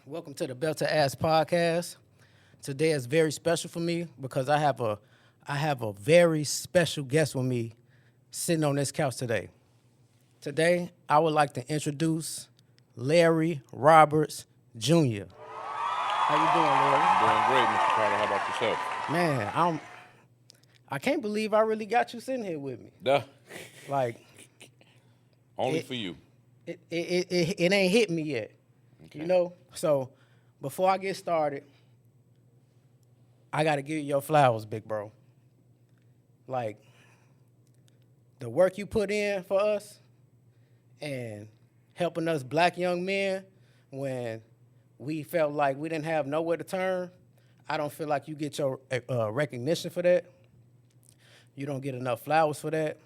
Welcome to the Belt to Ass podcast. Today is very special for me because I have a very special guest with me sitting on this couch today. Today, I would like to introduce Larry Roberts Jr. How you I'm doing, doing great, Mr. Carter. How about yourself? Larry? Man, I can't believe I really got you sitting here with me. Duh. Like Only it for you. it ain't hit me yet. Okay. You know? So before I get started, I gotta give you your flowers, big bro. Like the work you put in for us and helping us black young men when we felt like we didn't have nowhere to turn. I don't feel like you get your recognition for that. You don't get enough flowers for that.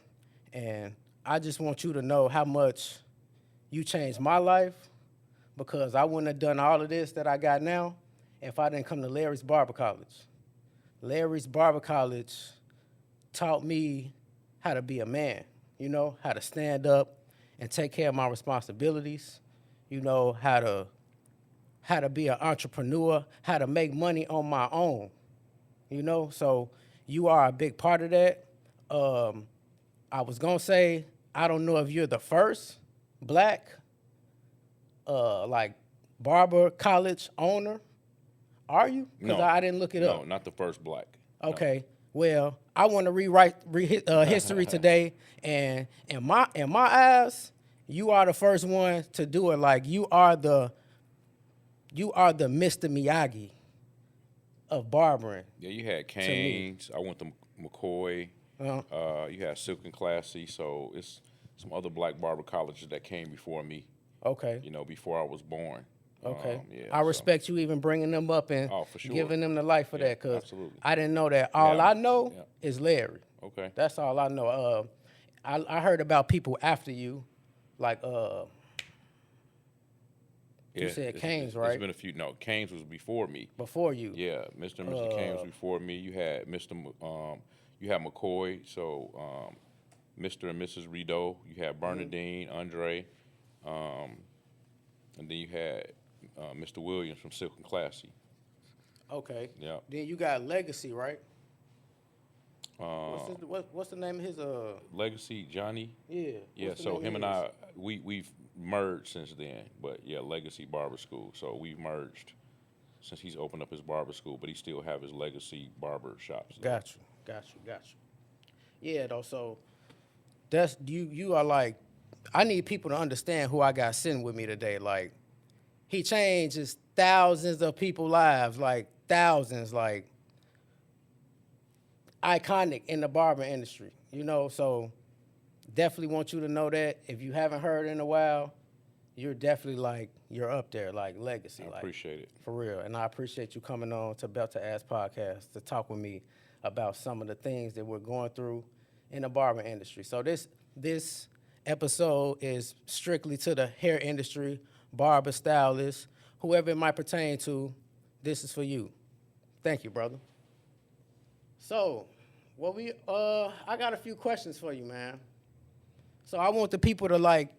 And I just want you to know how much you changed my life because I wouldn't have done all of this that I got now if I didn't come to Larry's Barber College. Larry's Barber College taught me how to be a man, how to stand up and take care of my responsibilities, how to be an entrepreneur, how to make money on my own, So you are a big part of that. I was gonna say, I don't know if you're the first black, like barber college owner. Are you? Because No. I didn't look it No, up. not the first black. No. Okay. Well, I want to rewrite history today, and in my eyes, you are the first one to do it. Like you are the Mr. Miyagi of barbering. Yeah, you had me. Canes. I went to McCoy. Uh-huh. You had Silk and Classy. So it's some other black barber colleges that came before me, Okay. before I was born. Okay. Yeah, I respect you even bringing them up and Oh, for sure. giving them the light for Yeah, that because absolutely. I didn't know that. All Yeah, I know yeah. is Larry. Okay. That's all I know. I heard about people after you, like you said Canes, right? There's been a few. No, Canes was before me. Before you. Yeah, Mr. and Mrs. Canes was before me. You had you had McCoy. So Mr. and Mrs. Rideau. You had Bernadine, Andre, and then you had Mr. Williams from Silk and Classy. Okay. Yeah. Then you got Legacy, right? Uh, What's the name of his Legacy, Johnny. Yeah. Yeah. what's the So name him of and his? I, we've merged since then. But yeah, Legacy Barber School. So we've merged since he's opened up his barber school. But he still have his Legacy barber shops. Got you. Yeah, though. So that's you are like, I need people to understand who I got sitting with me today. Like, he changes thousands of people's lives, like thousands, like iconic in the barber industry, So definitely want you to know that. If you haven't heard in a while, you're definitely like, you're up there, like legacy. I like, appreciate it. For real. And I appreciate you coming on to Belt to Ass Podcast to talk with me about some of the things that we're going through in the barber industry. So this episode is strictly to the hair industry, barber, stylist, whoever it might pertain to. This is for you. Thank you, brother. So, I got a few questions for you, man. So I want the people to like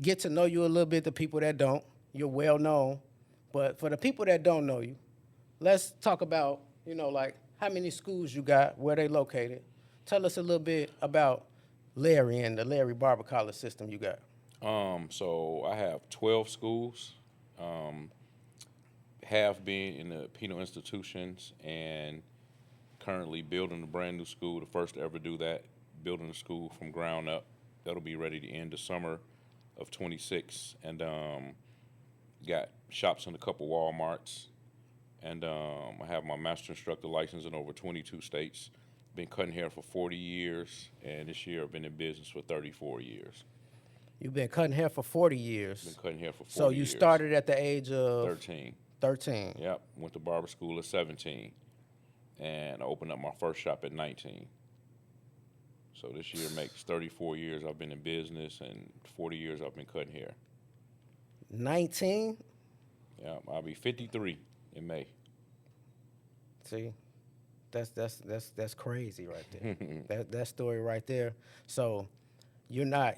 get to know you a little bit, the people that don't. You're well known. But for the people that don't know you, let's talk about, like how many schools you got, where they located. Tell us a little bit about Larry and the Larry Barber College system you got. So I have 12 schools, half being in the penal institutions, and currently building a brand new school, the first to ever do that, building a school from ground up. That'll be ready to end the summer of 26, and got shops in a couple Walmarts, and I have my master instructor license in over 22 states. Been cutting hair for 40 years, and this year I've been in business for 34 years. You've been cutting hair for 40 years. Been cutting hair for 40 So you years. started at the age of 13. 13. Yep, went to barber school at 17, and I opened up my first shop at 19. So this year makes 34 years I've been in business, and 40 years I've been cutting hair. 19? Yeah, I'll be 53 in May. See, that's crazy right there. that story right there. So you're not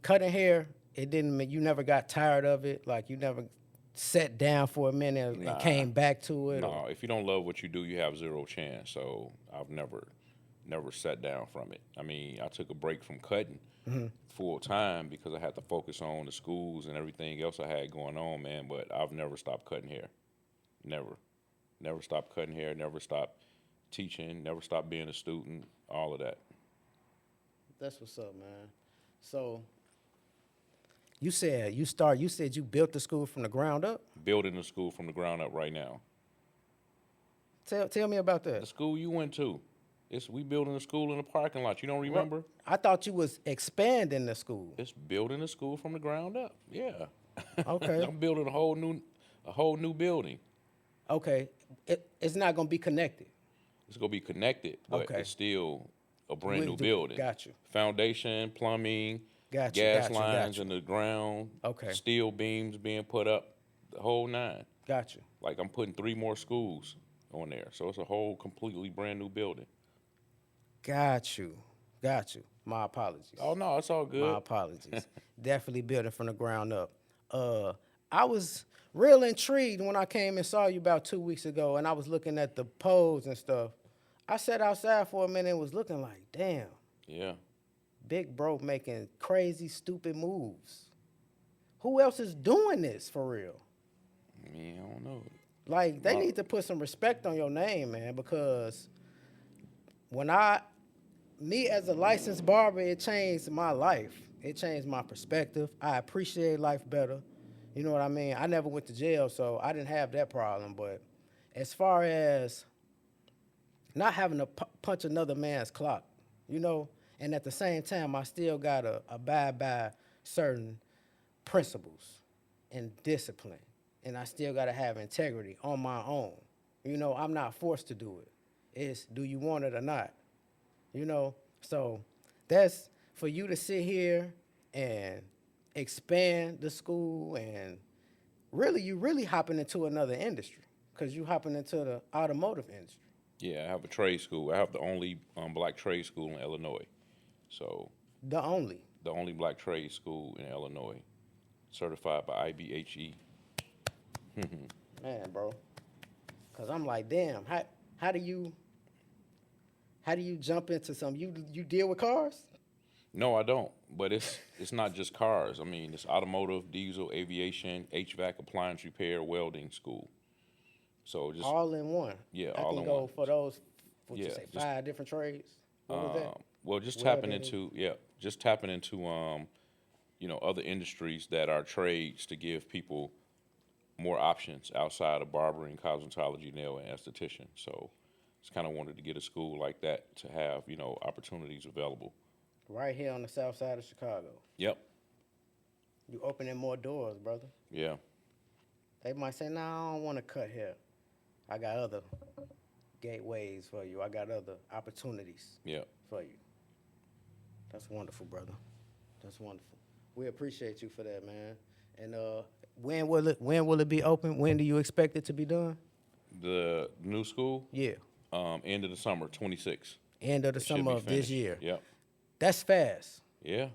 cutting hair. It didn't. You never got tired of it. Like you never set down for a minute and Nah. came back to it? No, Or? if you don't love what you do, you have zero chance. So I've never sat down from it. I mean, I took a break from cutting full time because I had to focus on the schools and everything else I had going on, man. But I've never stopped cutting hair. Never stopped cutting hair. Never stopped teaching. Never stopped being a student. All of that. That's what's up, man. So you said you built the school from the ground up. Building the school from the ground up right now. Tell me about The that. school you went to, we building a school in the parking lot. You don't remember? I thought you was expanding the school. It's building a school from the ground up. Yeah. Okay. I'm building a whole new building. Okay. It's not gonna be connected. It's gonna be connected, but Okay. it's still a brand new Will do. building. Got you. Foundation, plumbing, Got you, gas got you, lines got you. in the ground. Okay. Steel beams being put up, the whole nine. Got you. Like I'm putting 3 more schools on there, so it's a whole completely brand new building. Got you. Got you. My apologies. Oh no, it's all My good. apologies. Definitely building from the ground up. I was real intrigued when I came and saw you about 2 weeks ago, and I was looking at the poles and stuff. I sat outside for a minute and was looking like, damn, Yeah. big bro making crazy, stupid moves. Who else is doing this for real? I mean, I don't know. Like, they need to put some respect on your name, man, because me as a licensed barber, it changed my life. It changed my perspective. I appreciate life better. You know what I mean? I never went to jail, so I didn't have that problem. But as far as not having to punch another man's clock, you know, and at the same time, I still got to abide by certain principles and discipline. And I still got to have integrity on my own. You know, I'm not forced to do it. It's do you want it or not? You know, so that's for you to sit here and expand the school, and you really hopping into another industry because you hopping into the automotive industry. Yeah, I have a trade school. I have the only black trade school in Illinois. So The only. the only black trade school in Illinois, certified by IBHE. Man, bro. Cause I'm like, damn, how do you jump into something? You deal with cars? No, I don't. But it's not just cars. I mean, it's automotive, diesel, aviation, HVAC, appliance repair, welding school. So just All in one. Yeah, I all can in go one. for those. What you Yeah, say? just- 5 different trades. What was that? well, just Welding. tapping into other industries that are trades to give people more options outside of barbering, cosmetology, nail, and esthetician. So just kind of wanted to get a school like that to have opportunities available. Right here on the south side of Chicago. Yep. You opening more doors, brother. Yeah. They might say, "Nah, I don't want to cut hair. I got other gateways for you. I got other opportunities Yep. for you." That's wonderful, brother. That's wonderful. We appreciate you for that, man. And when will it be open? When do you expect it to be done? The new school, Yeah, end of the summer, 26. end of the It should summer be of this finished. year. Yep. That's fast. Yeah.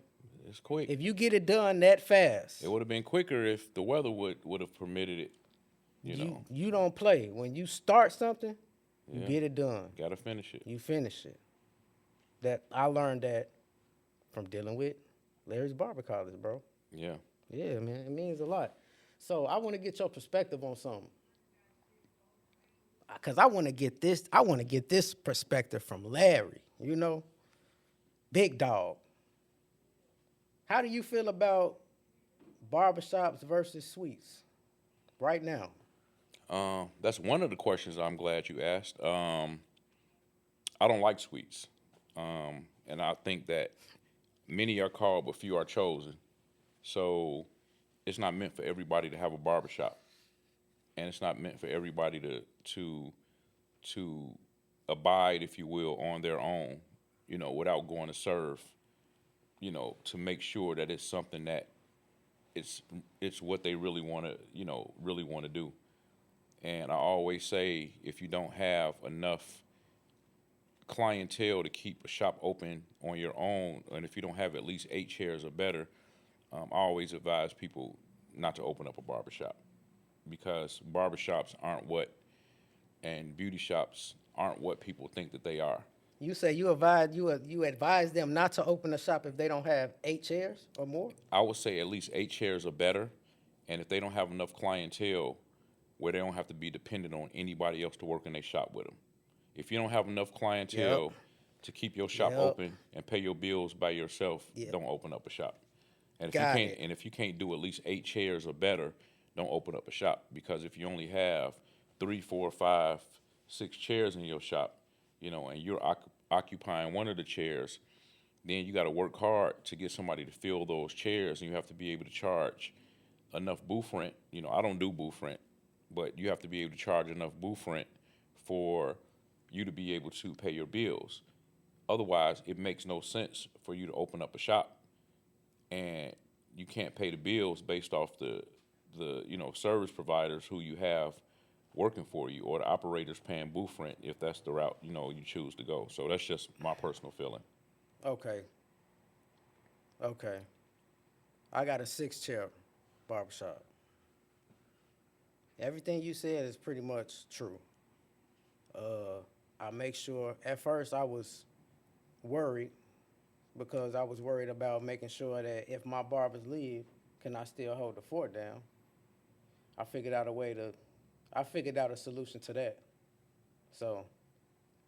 It's quick. If you get it done that fast, It would have been quicker if the weather would have permitted it. you don't play. When you start something, you Yeah. get it done. Gotta finish it. You finish it. That I learned that from dealing with Larry's Barber College, bro. Yeah. Yeah, man, it means a lot. So I want to get your perspective on something, cause I want to get this perspective from Larry. You know, big dog. How do you feel about barbershops versus suites right now? That's one of the questions I'm glad you asked. I don't like suites. And I think that many are called, but few are chosen. So it's not meant for everybody to have a barbershop. And it's not meant for everybody to abide, if you will, on their own, without going to serve, to make sure that it's something that it's what they really want to do. And I always say, if you don't have enough clientele to keep a shop open on your own, and if you don't have at least 8 chairs or better, I always advise people not to open up a barbershop. because barbershops aren't what, and beauty shops aren't what people think that they are. You say you advise them not to open a shop if they don't have 8 chairs or more. I would say at least 8 chairs are better, and if they don't have enough clientele where they don't have to be dependent on anybody else to work in their shop with them. If you don't have enough clientele Yep. to keep your shop Yep. open and pay your bills by yourself, Yep. don't open up a shop. And if you Got can't, it. and if you can't do at least 8 chairs or better, don't open up a shop. Because if you only have 3, 4, 5, 6 chairs in your shop, and you're occupying one of the chairs, then you got to work hard to get somebody to fill those chairs, and you have to be able to charge enough booth rent. I don't do booth rent, but you have to be able to charge enough booth rent for you to be able to pay your bills. Otherwise, it makes no sense for you to open up a shop and you can't pay the bills based off the service providers who you have working for you, or the operators paying booth rent if that's the route you choose to go. So that's just my personal feeling. Okay. Okay. I got a 6 chair barbershop. Everything you said is pretty much true. I make sure, at first I was worried because I was worried about making sure that if my barbers leave, can I still hold the fort down? I figured out a solution to that. So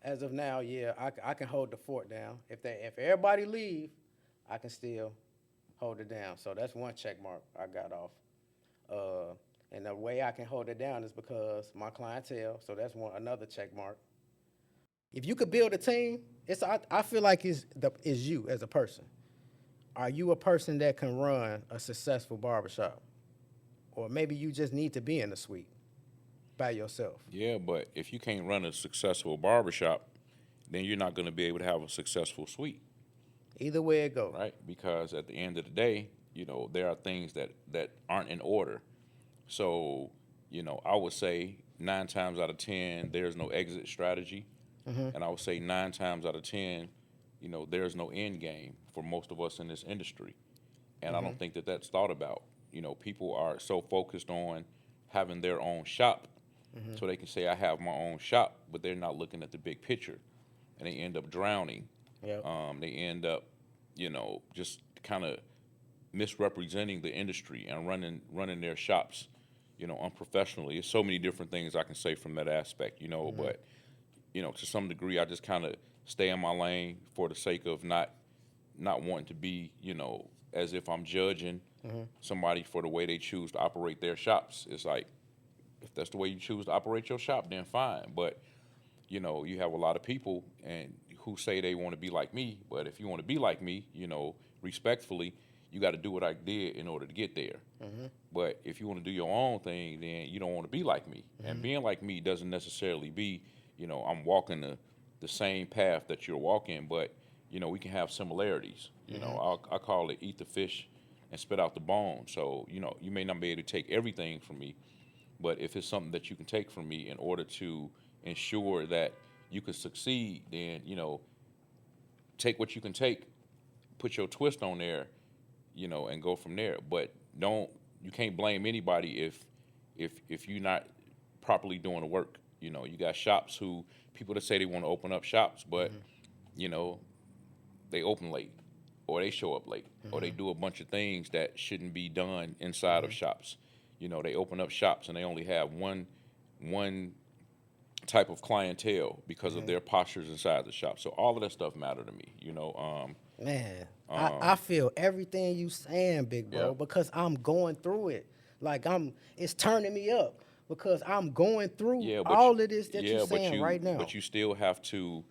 as of now, yeah, I can hold the fort down. If everybody leave, I can still hold it down. So that's one check mark I got off. And the way I can hold it down is because my clientele. So that's another check mark. If you could build a team, I feel like it's you as a person. Are you a person that can run a successful barbershop? Or maybe you just need to be in the suite by yourself. Yeah, but if you can't run a successful barbershop, then you're not going to be able to have a successful suite, Either way it goes. right? Because at the end of the day, there are things that aren't in order. So, I would say 9 times out of 10, there's no exit strategy. And I would say 9 times out of 10, there's no end game for most of us in this industry. And I don't think that that's thought about. People are so focused on having their own shop so they can say, I have my own shop, but they're not looking at the big picture. And they end up drowning. Yep. They end up, just kind of misrepresenting the industry and running their shops, unprofessionally. There's so many different things I can say from that aspect, but to some degree, I just kind of stay in my lane for the sake of not wanting to be, as if I'm judging somebody for the way they choose to operate their shops. It's like, if that's the way you choose to operate your shop, then fine. But, you have a lot of people and who say they want to be like me. But if you want to be like me, respectfully, you got to do what I did in order to get there. But if you want to do your own thing, then you don't want to be like me. And being like me doesn't necessarily be, I'm walking the same path that you're walking, but, we can have similarities. I call it eat the fish and spit out the bone. So, you may not be able to take everything from me, but if it's something that you can take from me in order to ensure that you can succeed, then, take what you can take, put your twist on there, and go from there. But you can't blame anybody if you're not properly doing the work. You got people that say they want to open up shops, but, they open late, or they show up late, or they do a bunch of things that shouldn't be done inside of shops. They open up shops and they only have one type of clientele because of their postures inside the shop. So all of that stuff matter to me. Man, I feel everything you saying, big bro, Yeah. because I'm going through it. Like it's turning me up because I'm going through all of this that you're saying right now. But you still have to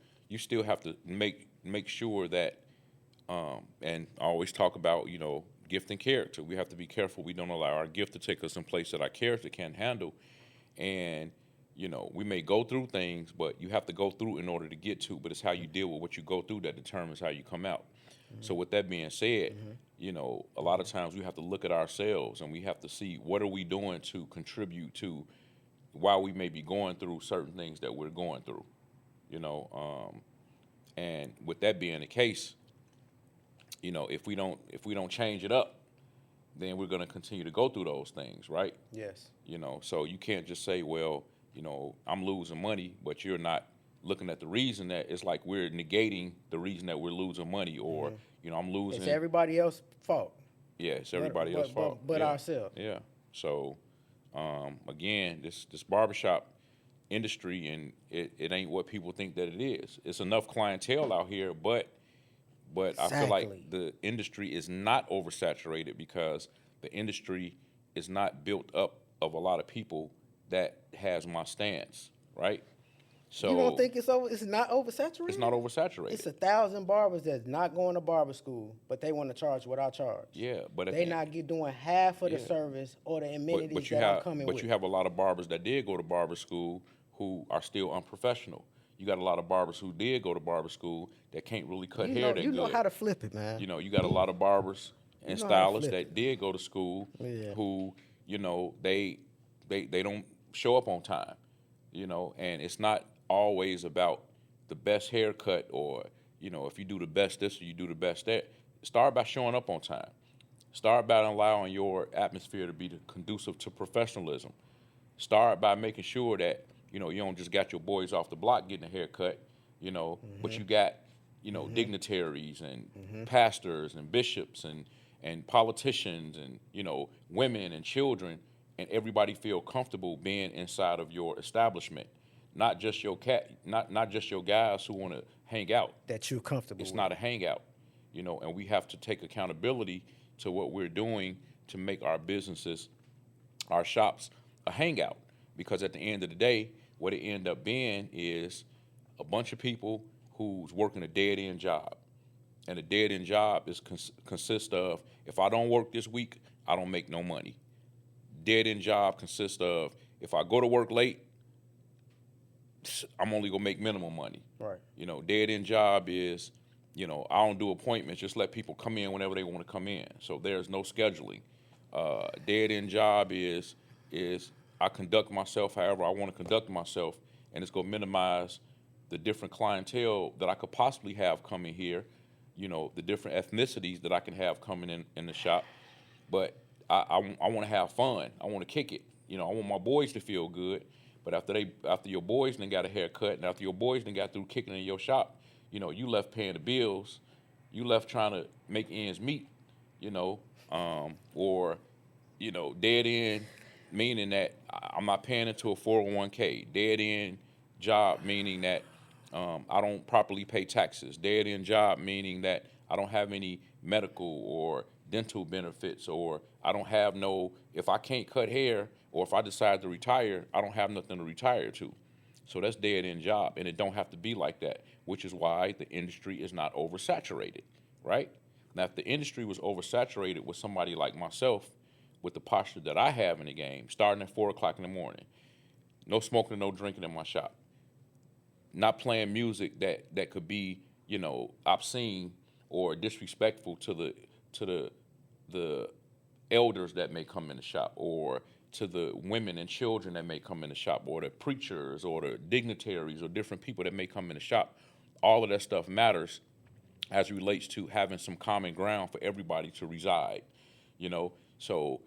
make sure that, and I always talk about, gift and character. We have to be careful we don't allow our gift to take us in place that our character can't handle. And, we may go through things, but you have to go through in order to get to, but it's how you deal with what you go through that determines how you come out. So with that being said, a lot of times we have to look at ourselves and we have to see what are we doing to contribute to why we may be going through certain things that we're going through, and with that being the case, if we don't change it up, then we're going to continue to go through those things, right? Yes. So you can't just say, well, I'm losing money, but you're not looking at the reason. That it's like we're negating the reason that we're losing money, or I'm losing. It's everybody else's fault. Yeah, it's everybody else's fault. But yeah. ourselves. Yeah. So again, this barbershop industry, and it ain't what people think that it is. It's enough clientele out here, but I feel like the industry is not oversaturated because the industry is not built up of a lot of people that has my stance, right? So you don't think it's not oversaturated? It's not oversaturated. It's 1,000 barbers that's not going to barber school, but they want to charge what I charge. Yeah, but they not doing half of the service or the amenities I'm coming with. But you have a lot of barbers that did go to barber school who are still unprofessional. You got a lot of barbers who did go to barber school that can't really cut hair that good. You know how to flip it, man. You got a lot of barbers and stylists that did go to school who, they don't show up on time, and it's not always about the best haircut or, if you do the best this or you do the best that. Start by showing up on time. Start by allowing your atmosphere to be conducive to professionalism. Start by making sure that, you don't just got your boys off the block getting a haircut, but you got, dignitaries and pastors and bishops and politicians and, women and children, and everybody feel comfortable being inside of your establishment. Not just your not just your guys who want to hang out. That you're comfortable It's with. not a hangout, and we have to take accountability to what we're doing to make our businesses, our shops, a hangout. Because at the end of the day, what it end up being is a bunch of people who's working a dead-end job. And a dead-end job consists of, if I don't work this week, I don't make no money. Dead-end job consists of, if I go to work late, I'm only gonna make minimum money. Right. Dead-end job is, I don't do appointments, just let people come in whenever they want to come in. So there's no scheduling. Dead-end job is I conduct myself however I want to conduct myself, and it's gonna minimize the different clientele that I could possibly have coming here, the different ethnicities that I can have coming in the shop. But I want to have fun. I want to kick it. I want my boys to feel good. But after your boys then got a haircut, and after your boys then got through kicking in your shop, you left paying the bills, you left trying to make ends meet, or dead end, meaning that I'm not paying into a 401k. Dead end job meaning that I don't properly pay taxes. Dead end job meaning that I don't have any medical or dental benefits, or I don't have if I can't cut hair, or if I decide to retire, I don't have nothing to retire to. So that's dead end job, and it don't have to be like that, which is why the industry is not oversaturated, right? Now, if the industry was oversaturated with somebody like myself, with the posture that I have in the game, starting at 4 o'clock in the morning, no smoking and no drinking in my shop, not playing music that could be, obscene or disrespectful to the elders that may come in the shop, or to the women and children that may come in the shop, or the preachers or the dignitaries or different people that may come in the shop. All of that stuff matters as it relates to having some common ground for everybody to reside. So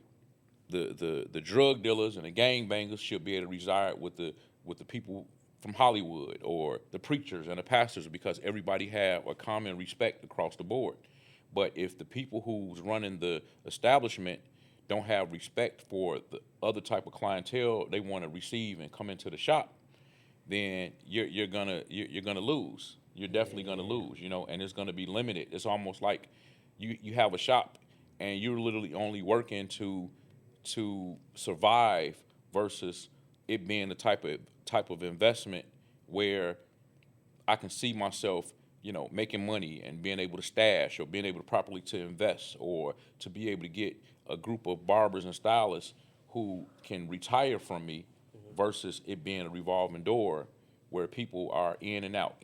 the drug dealers and the gangbangers should be able to reside with the people from Hollywood, or the preachers and the pastors, because everybody have a common respect across the board. But if the people who's running the establishment don't have respect for the other type of clientele they want to receive and come into the shop, then you're gonna lose. You're definitely gonna lose, and it's gonna be limited. It's almost like you have a shop and you're literally only working to survive, versus it being the type of investment where I can see myself, making money and being able to stash, or being able to properly to invest, or to be able to get a group of barbers and stylists who can retire from me, versus it being a revolving door where people are in and out,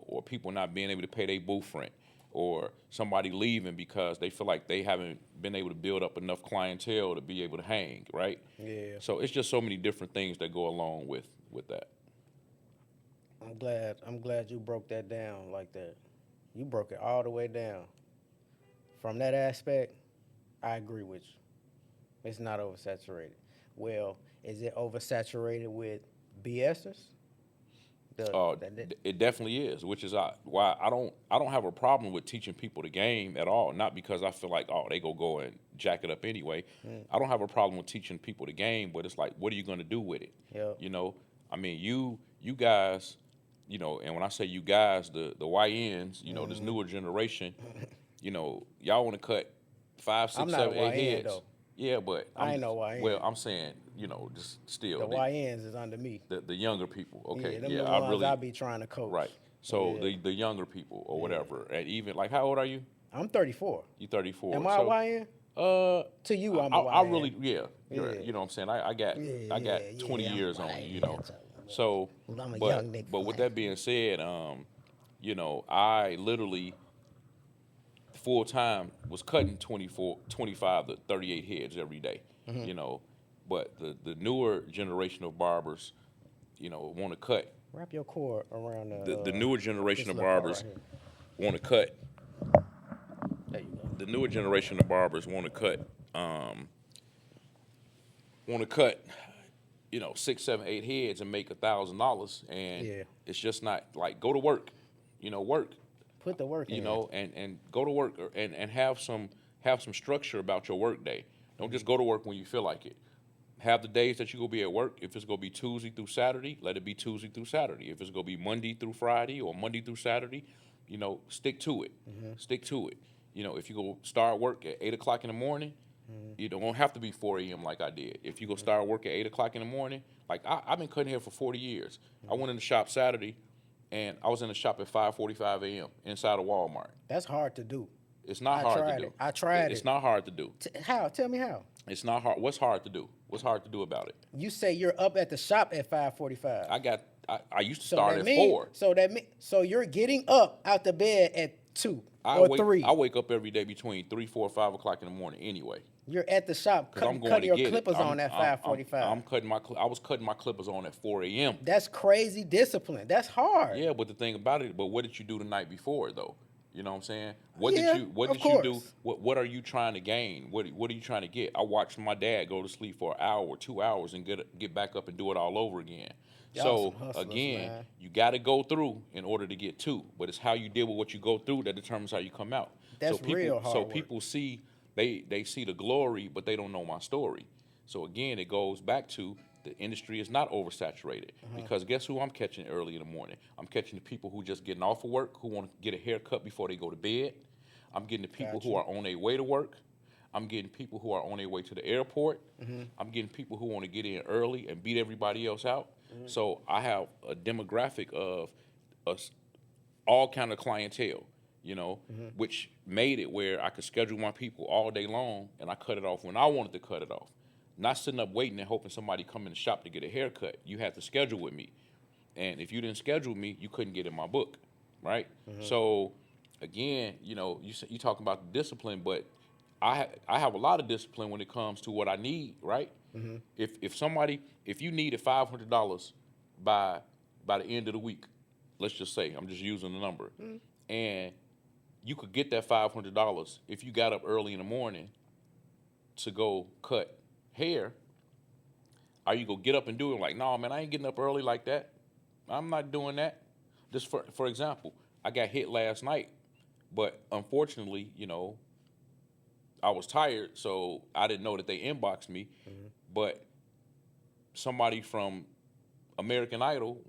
or people not being able to pay their booth rent, or somebody leaving because they feel like they haven't been able to build up enough clientele to be able to hang, right? Yeah. So it's just so many different things that go along with that. I'm glad you broke that down like that. You broke it all the way down. From that aspect, I agree with you. It's not oversaturated. Well, is it oversaturated with BSers? It definitely is, which is why I don't have a problem with teaching people the game at all. Not because I feel like they go and jack it up anyway. I don't have a problem with teaching people the game, but it's like, what are you going to do with it? Yep. You know, I mean, you guys, and when I say you guys, the YNs, this newer generation, y'all want to cut 5, 6, I'm not 7, a 8 YN heads. though. Yeah, but I ain't no YN. well, I'm saying, just still The YNs is under me. the younger people. Okay, Them yeah, the ones I be trying to coach. right. So Yeah. the younger people or whatever, and even like, how old are you? I'm 34. You 34. Am I so, a YN? To you, I'm a YN. I really, Yeah. you know what I'm saying. I got Yeah, 20 I'm years a on YN, you, So, I'm a but young nigga. but with that being said, I literally full time was cutting 25 to 38 heads every day. But the newer generation of barbers, want to cut. Wrap your cord around The newer generation this of little part barbers right want to cut. there you go. The newer generation of barbers want to cut. Want to cut. 6, 7, 8 heads and make $1,000, and Yeah. it's just not like go to work. Work. Put the work in. And go to work and have some structure about your work day. Don't just go to work when you feel like it. Have the days that you go be at work. If it's gonna be Tuesday through Saturday, let it be Tuesday through Saturday. If it's gonna be Monday through Friday or Monday through Saturday, stick to it. Stick to it. If you go start work at 8 o'clock in the morning, you don't have to be 4 a.m. like I did. If you go start work at 8 o'clock in the morning, like I've been cutting hair for 40 years. I went in the shop Saturday, and I was in the shop at 5:45 a.m. inside of Walmart. That's hard to do. It's not I hard tried to do. it. I tried It's it. not hard to do. How? Tell me how. It's not hard. What's hard to do? What's hard to do about it? You say you're up at the shop at 5:45. I used to start at 4. So you're getting up out the bed at 2 I or 3. I wake up every day between 3, 4, 5 o'clock in the morning anyway. You're at the shop I'm going cutting to your get clippers it. on at 5:45. I'm cutting I was cutting my clippers on at 4 a.m. That's crazy discipline. That's hard. Yeah, but the thing about it, but what did you do the night before though? You know what I'm saying? What Yeah, did you do? course. What are you trying to gain? What are you trying to get? I watched my dad go to sleep for an hour or 2 hours and get back up and do it all over again. Y'all So some hustlers, again, man. you got to go through in order to get to. But it's how you deal with what you go through that determines how you come out. That's so people, real hard So work. people see they see the glory, but they don't know my story. So again, it goes back to the industry is not oversaturated because guess who I'm catching early in the morning? I'm catching the people who just getting off of work, who want to get a haircut before they go to bed. I'm getting the people who are on their way to work. I'm getting people who are on their way to the airport. I'm getting people who want to get in early and beat everybody else out. So I have a demographic of all kind of clientele, which made it where I could schedule my people all day long and I cut it off when I wanted to cut it off. Not sitting up waiting and hoping somebody come in the shop to get a haircut. You had to schedule with me. And if you didn't schedule me, you couldn't get in my book, right? So again, you talk about the discipline, but I have a lot of discipline when it comes to what I need, right? If you needed $500 by the end of the week, let's just say, I'm just using the number, and you could get that $500 if you got up early in the morning to go cut hair. Are you gonna get up and do it? Like, no, man, I ain't getting up early like that. I'm not doing that. Just for example, I got hit last night, but unfortunately, I was tired, so I didn't know that they inboxed me. But somebody from American Idol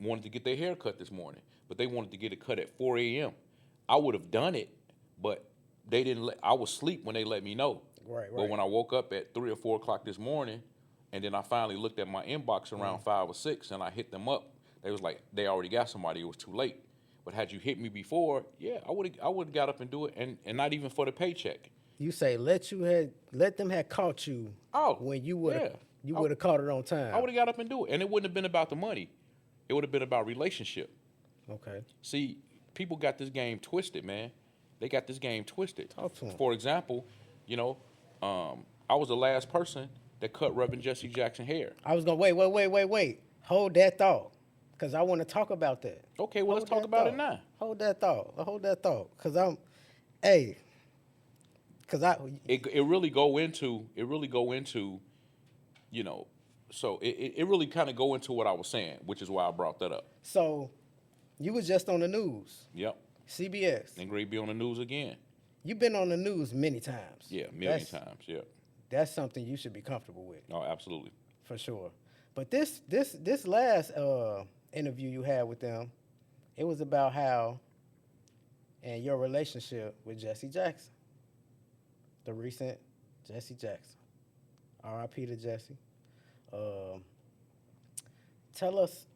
wanted to get their hair cut this morning, but they wanted to get it cut at 4 a.m. I would have done it, but they didn't I was asleep when they let me know. Right. But when I woke up at 3 or 4 o'clock this morning, and then I finally looked at my inbox around 5 or 6, and I hit them up, they was like, they already got somebody. It was too late. But had you hit me before, yeah, I would got up and do it, and not even for the paycheck. You say let them have caught you. When you would have caught it on time. I would have got up and do it, and it wouldn't have been about the money. It would have been about relationship. Okay. See, people got this game twisted, man. They got this game twisted. Talk to 'em. For example, I was the last person that cut Reverend Jesse Jackson hair. I was gonna wait. Hold that thought, cause I want to talk about that. Okay, well, let's talk about it now. Hold that thought, cause Because it really go into you know, so it really kind of go into what I was saying, which is why I brought that up. so you was just on the news, Yep. CBS. And great be on the news again. You've been on the news many times. Yeah, million times. Yeah. That's something you should be comfortable with, Oh, absolutely. for sure. But this last interview you had with them, it was about how and your relationship with Jesse Jackson, the recent Jesse Jackson. R.I.P. to Jesse. Tell us,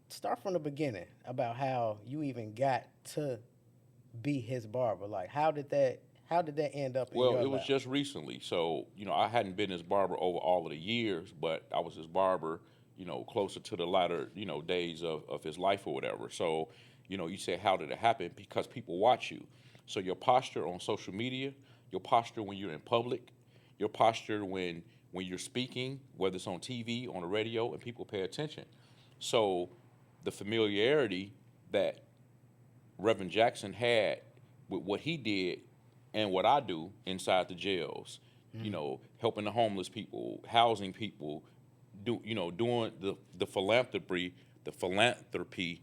start from the beginning about how you even got to be his barber. Like, how did that end up in your Well, life? it was just recently. So, I hadn't been his barber over all of the years, but I was his barber, closer to the latter, days of his life or whatever. So, you say, how did it happen? Because people watch you. So your posture on social media, your posture when you're in public, your posture when you're speaking, whether it's on TV, on the radio, and people pay attention. So the familiarity that Reverend Jackson had with what he did and what I do inside the jails, helping the homeless people, housing people, doing the philanthropy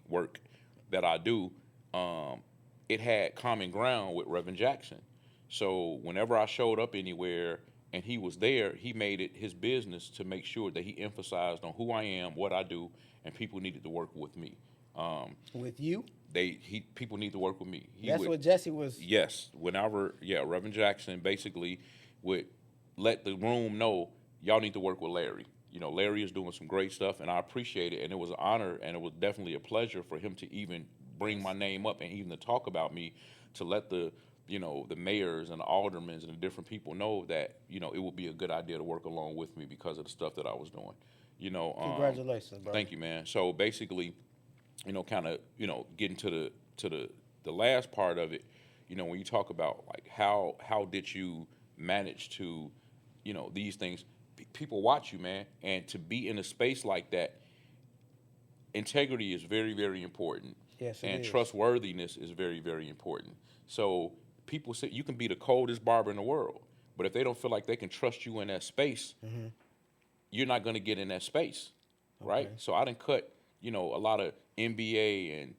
work that I do, it had common ground with Reverend Jackson. So whenever I showed up anywhere and he was there, he made it his business to make sure that he emphasized on who I am, what I do, and people needed to work with me. With you? People need to work with me. That's what Jesse was. Yes, Reverend Jackson basically would let the room know y'all need to work with Larry. Larry is doing some great stuff, and I appreciate it. And it was an honor, and it was definitely a pleasure for him to even bring my name up and even to talk about me, to let the mayors and the aldermen and the different people know that it would be a good idea to work along with me because of the stuff that I was doing. Congratulations, bro. Thank you, man. So basically, kind of, getting to the last part of it, when you talk about like how did you manage to, these things, people watch you, man, and to be in a space like that, integrity is very, very important. Yes, and is. Trustworthiness is very, very important. So people say you can be the coldest barber in the world, but if they don't feel like they can trust you in that space, you're not going to get in that space, right? Okay. So I done cut, a lot of NBA and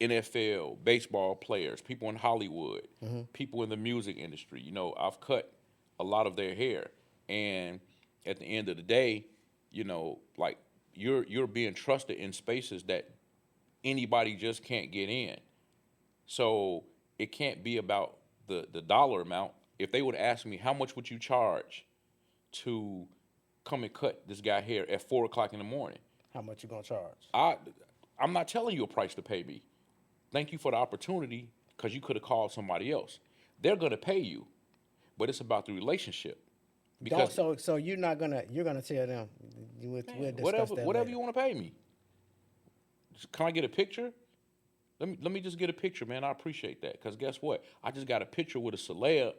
NFL, baseball players, people in Hollywood, people in the music industry. I've cut a lot of their hair, and at the end of the day, like you're being trusted in spaces that anybody just can't get in. So it can't be about the dollar amount. If they would ask me, how much would you charge to come and cut this guy hair at 4:00 in the morning? How much you gonna charge? I'm not telling you a price to pay me. Thank you for the opportunity, because you could have called somebody else. They're gonna pay you, but it's about the relationship. Because So you're gonna tell them we'll discuss that whatever later. you want to pay me. Can I get a picture? Let me just get a picture, man. I appreciate that, because guess what? I just got a picture with a celeb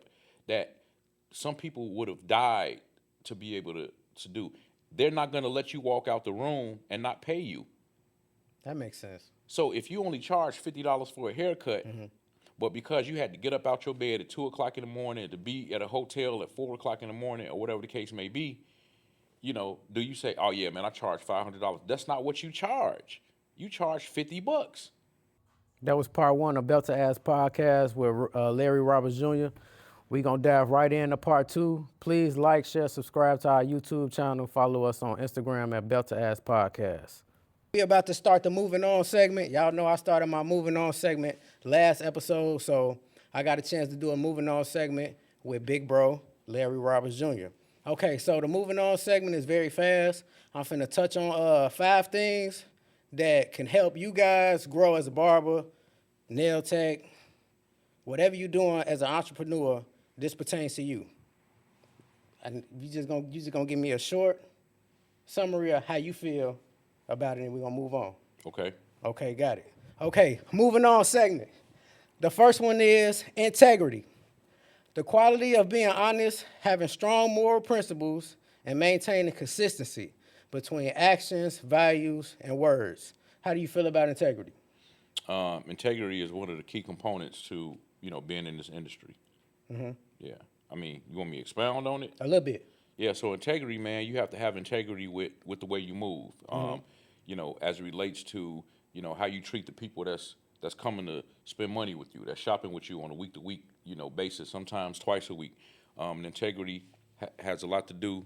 that some people would have died to be able to do. They're not going to let you walk out the room and not pay you. That makes sense. So if you only charge $50 for a haircut, but because you had to get up out your bed at 2:00 in the morning to be at a hotel at 4:00 in the morning or whatever the case may be, do you say, oh yeah, man, I charge $500? That's not what you charge. You charge $50. That was part one of Belt to Ass podcast with Larry Roberts Jr. We're going to dive right into part two. Please like, share, subscribe to our YouTube channel. Follow us on Instagram at Belt to Ass Podcast. We're about to start the Moving On segment. Y'all know I started my Moving On segment last episode, so I got a chance to do a Moving On segment with big bro, Larry Roberts Jr. Okay, so the Moving On segment is very fast. I'm finna touch on 5 things that can help you guys grow as a barber, nail tech, whatever you're doing as an entrepreneur. This pertains to you. And you just gonna give me a short summary of how you feel about it, and we're gonna move on. Okay. Okay, got it. Okay, moving on segment. The first one is integrity. The quality of being honest, having strong moral principles, and maintaining consistency between actions, values, and words. How do you feel about integrity? Integrity is one of the key components to being in this industry. Yeah. I mean, you want me to expound on it? A little bit. Yeah, so integrity, man, you have to have integrity with the way you move. You know, as it relates to, you know, how you treat the people that's coming to spend money with you, that's shopping with you on a week to week, you know, basis, sometimes twice a week. And integrity has a lot to do.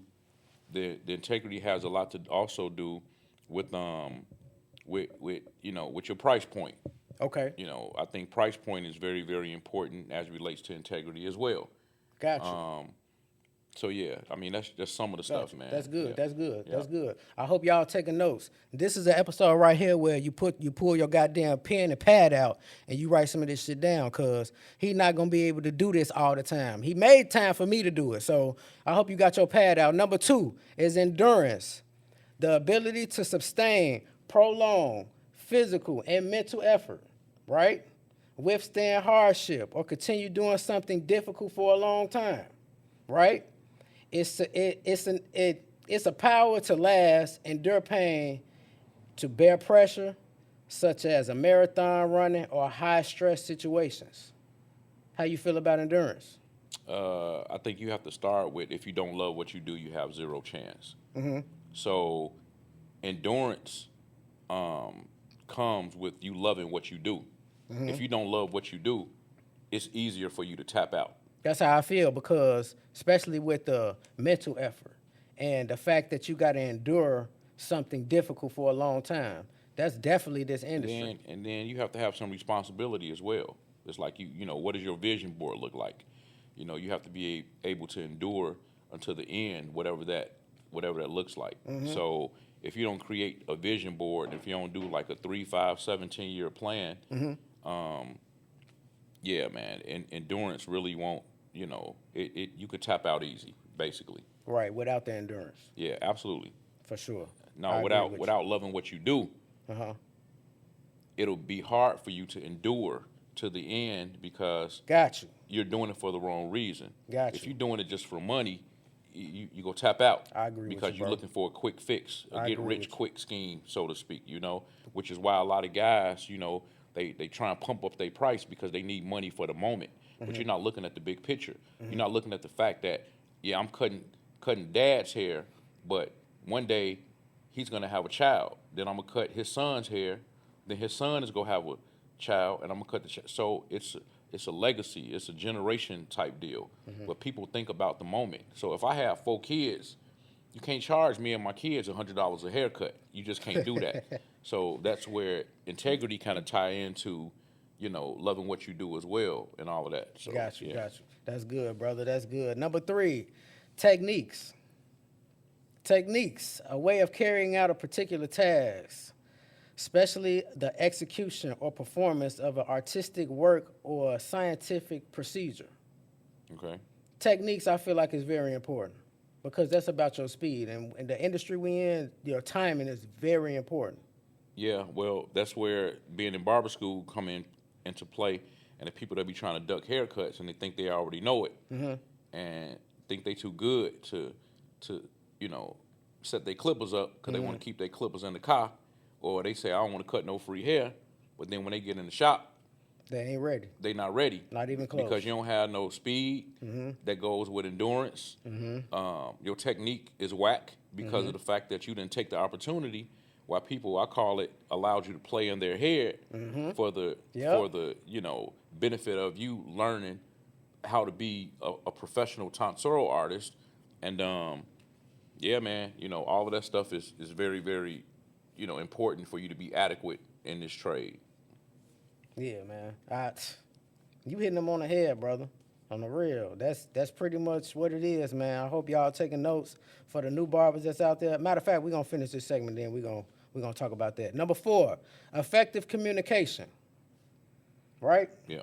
The integrity has a lot to also do with you know, with your price point. Okay. You know, I think price point is very, very important as it relates to integrity as well. Gotcha. So yeah, I mean that's just some of the stuff, Gotcha. man. That's good. Yeah. That's good. Yeah. That's good. I hope y'all taking notes. This is an episode right here where you pull your goddamn pen and pad out and you write some of this shit down, cause he not gonna be able to do this all the time. He made time for me to do it, so I hope you got your pad out. Number 2 is endurance, the ability to sustain, prolong physical and mental effort, right? Withstand hardship or continue doing something difficult for a long time, right? It's a power to last, endure pain, to bear pressure, such as a marathon running or high stress situations. How you feel about endurance? I think you have to start with if you don't love what you do, you have zero chance. So endurance comes with you loving what you do. If you don't love what you do, it's easier for you to tap out. That's how I feel, because especially with the mental effort and the fact that you got to endure something difficult for a long time. That's definitely this industry. And then you have to have some responsibility as well. It's like you know, what does your vision board look like? You know, you have to be able to endure until the end, whatever that looks like. So if you don't create a vision board, if you don't do like a 3, 5, 7, 10-year plan, yeah, man, endurance really won't. You know, you could tap out easy, basically. Right, without the endurance, Yeah, absolutely. for sure. No, I agree with you. without loving what you do, Uh-huh. it'll be hard for you to endure to the end because Got you. you're doing it for the wrong reason. Got If you. you're doing it just for money, you go tap out. I agree with you, because you're bro. looking for a quick fix, a I get agree rich with you. quick scheme, so to speak. You know, which is why a lot of guys, you know, they try and pump up their price because they need money for the moment. But you're not looking at the big picture. You're not looking at the fact that, yeah, I'm cutting dad's hair, but one day he's gonna have a child. Then I'm gonna cut his son's hair. Then his son is gonna have a child, and I'm gonna cut the child. So it's a legacy. It's a generation type deal. But people think about the moment. So if I have 4 kids, you can't charge me and my kids $100 a haircut. You just can't do that. So that's where integrity kind of tie into, you know, loving what you do as well and all of that. So, Got you, yeah. got you. That's good, brother. That's good. Number 3, techniques. Techniques, a way of carrying out a particular task, especially the execution or performance of an artistic work or a scientific procedure. Okay. Techniques, I feel like, is very important because that's about your speed. And in the industry we in, your timing is very important. Yeah, well, that's where being in barber school come into play, and the people that be trying to duck haircuts and they think they already know it, and think they too good to you know, set their clippers up because they want to keep their clippers in the car, or they say I don't want to cut no free hair, but then when they get in the shop, They ain't ready. they not ready. Not even close. Because you don't have no speed that goes with endurance. Your technique is whack because of the fact that you didn't take the opportunity. While people, I call it, allowed you to play in their head for the you know, benefit of you learning how to be a professional tonsoro artist. And yeah, man, you know, all of that stuff is very, very, you know, important for you to be adequate in this trade. Yeah, man. You hitting them on the head, brother. On the real. That's pretty much what it is, man. I hope y'all taking notes for the new barbers that's out there. Matter of fact, we're gonna finish this segment, then we're gonna talk about that. Number 4, effective communication. Right? Yeah.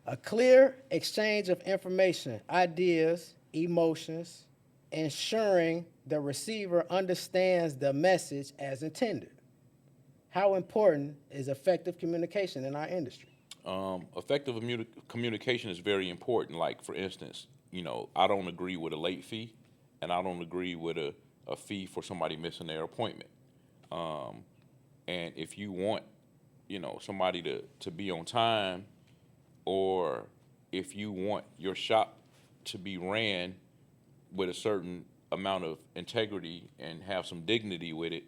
A clear exchange of information, ideas, emotions, ensuring the receiver understands the message as intended. How important is effective communication in our industry? Effective communication is very important. Like, for instance, you know, I don't agree with a late fee, and I don't agree with a fee for somebody missing their appointment. And if you want, you know, somebody to be on time, or if you want your shop to be ran with a certain amount of integrity and have some dignity with it,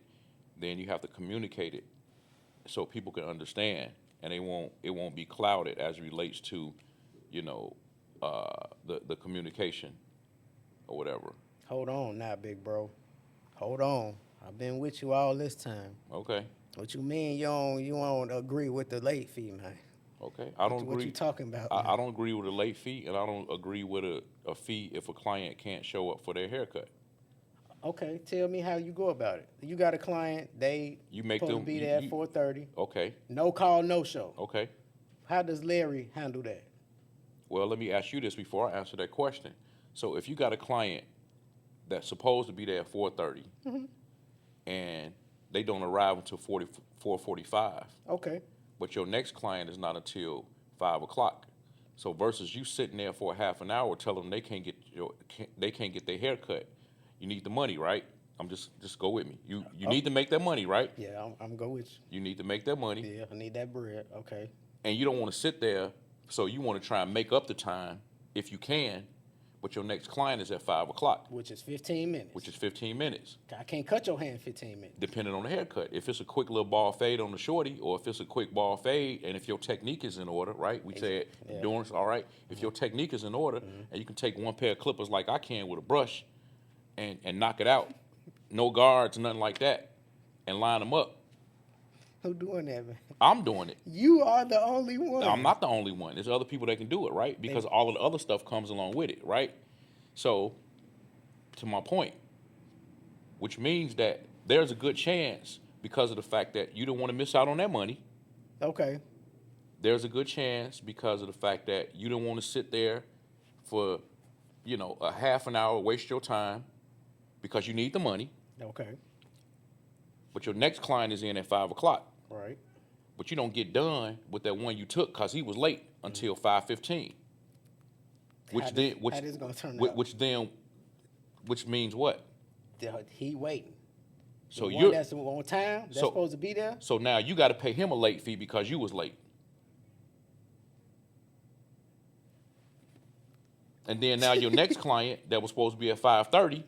then you have to communicate it so people can understand, and it won't be clouded as it relates to, you know, the communication or whatever. Hold on now, big bro. Hold on. I've been with you all this time. Okay. What you mean you don't agree with the late fee, man? Okay. I don't agree. What you talking about? I don't agree with a late fee, and I don't agree with a fee if a client can't show up for their haircut. Okay, tell me how you go about it. You got a client, they supposed to be there at 4:30. Okay. No call, no show. Okay. How does Larry handle that? Well, let me ask you this before I answer that question. So if you got a client that's supposed to be there at 4:30, and they don't arrive until 4:45, Okay. but your next client is not until 5 o'clock. So versus you sitting there for a half an hour telling them they can't get their hair cut, you need the money, right? Just go with me. You need to make that money, right? Yeah, I'm go with you. You need to make that money, Yeah, I need that bread. Okay. and you don't want to sit there. So you want to try and make up the time if you can, but your next client is at 5 o'clock, Which is 15 minutes. which is 15 minutes. I can't cut your hair in 15 minutes. Depending on the haircut. If it's a quick little ball fade on the shorty, or if it's a quick ball fade, and if your technique is in order, right? We said endurance, all right. If your technique is in order, and you can take one pair of clippers like I can with a brush, and knock it out, no guards, nothing like that, and line them up. Who doing that, man? I'm doing it. You are the only one. I'm not the only one. There's other people that can do it, right? Because all of the other stuff comes along with it, right? So, to my point, which means that there's a good chance, because of the fact that you don't want to miss out on that money. Okay. There's a good chance because of the fact that you don't want to sit there for, a half an hour, waste your time, because you need the money. Okay. But your next client is in at 5 o'clock. Right. But you don't get done with that one you took because he was late until 5:15. Which means what? He waiting. So the one that's on time, that's supposed to be there. So now you got to pay him a late fee because you was late. And then now your next client that was supposed to be at 5:30,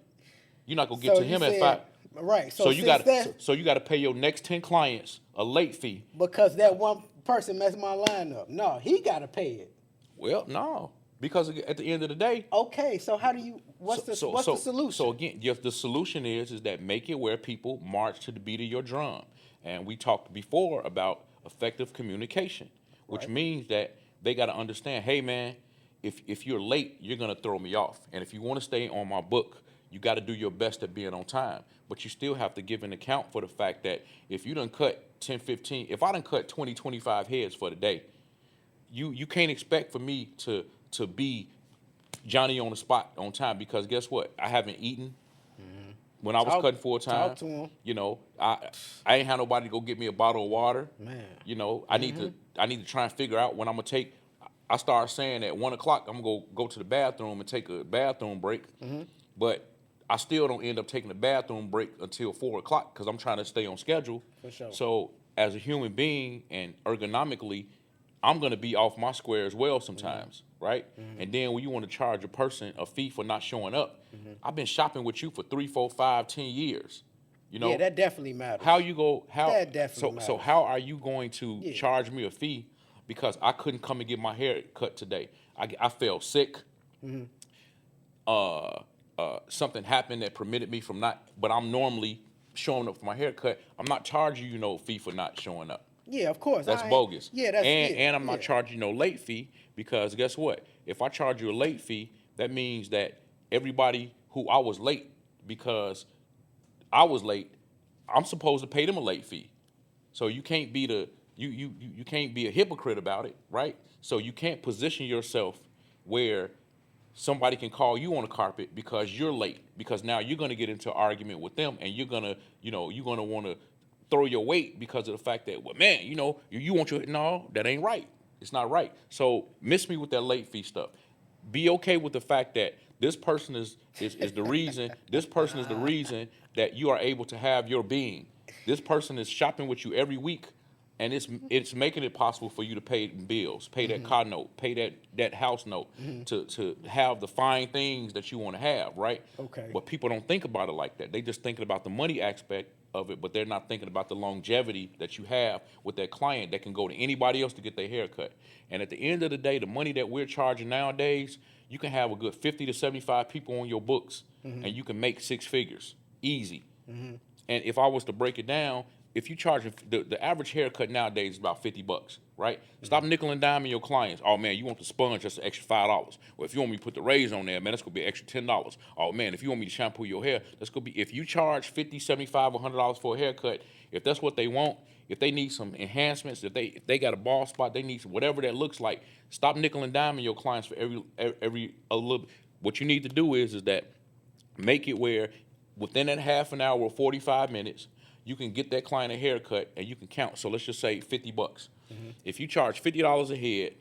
you're not gonna get to him at 5. Right. So you got to pay your next 10 clients a late fee because that one person messed my line up. No, he got to pay it. Well, no, because at the end of the day. Okay, so how do you? What's the solution? So again, the solution is that make it where people march to the beat of your drum, and we talked before about effective communication, which means that they got to understand. Hey, man, if you're late, you're gonna throw me off, and if you want to stay on my book, you got to do your best at being on time. But you still have to give an account for the fact that if you done cut 10, 15, if I done cut 20, 25 heads for the day, you can't expect for me to be Johnny on the spot on time, because guess what? I haven't eaten. When I was cutting full time, talk to him. I ain't had nobody to go get me a bottle of water. Man. I need to try and figure out when I'm gonna take. I started saying at 1 o'clock I'm gonna go to the bathroom and take a bathroom break, but I still don't end up taking a bathroom break until 4 o'clock because I'm trying to stay on schedule. For sure. So as a human being and ergonomically, I'm gonna be off my square as well sometimes, right? And then when you want to charge a person a fee for not showing up, I've been shopping with you for 3, 4, 5, 10 years. Yeah, that definitely matters. That definitely matters. So how are you going to charge me a fee because I couldn't come and get my hair cut today? I fell sick. Something happened that permitted me from not, but I'm normally showing up for my haircut. I'm not charging you no fee for not showing up. Yeah, of course. That's bogus. Yeah, that's and I'm not charging no late fee, because guess what? If I charge you a late fee, that means that everybody who I was late because I was late, I'm supposed to pay them a late fee. So you can't be you can't be a hypocrite about it, right? So you can't position yourself where somebody can call you on the carpet because you're late, because now you're going to get into an argument with them, and you're going to want to throw your weight because of the fact that, well, man, you want your, no, that ain't right. It's not right. So miss me with that late fee stuff. Be okay with the fact that this person is the reason, this person is the reason that you are able to have your being. This person is shopping with you every week and it's making it possible for you to pay bills, pay that car note, pay that house note, to have the fine things that you want to have, right? Okay. But people don't think about it like that. They just thinking about the money aspect of it, but they're not thinking about the longevity that you have with that client that can go to anybody else to get their hair cut. And at the end of the day, the money that we're charging nowadays, you can have a good 50 to 75 people on your books, and you can make 6 figures easy. And if I was to break it down, if you charge the average haircut nowadays is about $50, right? Stop nickel and diming your clients. Oh man, you want the sponge, that's an extra $5. Well, if you want me to put the razor on there, man, that's gonna be an extra $10. Oh man, if you want me to shampoo your hair, that's gonna be, if you charge 50, 75, $100 for a haircut, if that's what they want, if they need some enhancements, if they got a bald spot, they need some, whatever that looks like, stop nickel and diming your clients for every a little. What you need to do is that make it where within that half an hour or 45 minutes, you can get that client a haircut and you can count. So let's just say $50. If you charge $50 a head,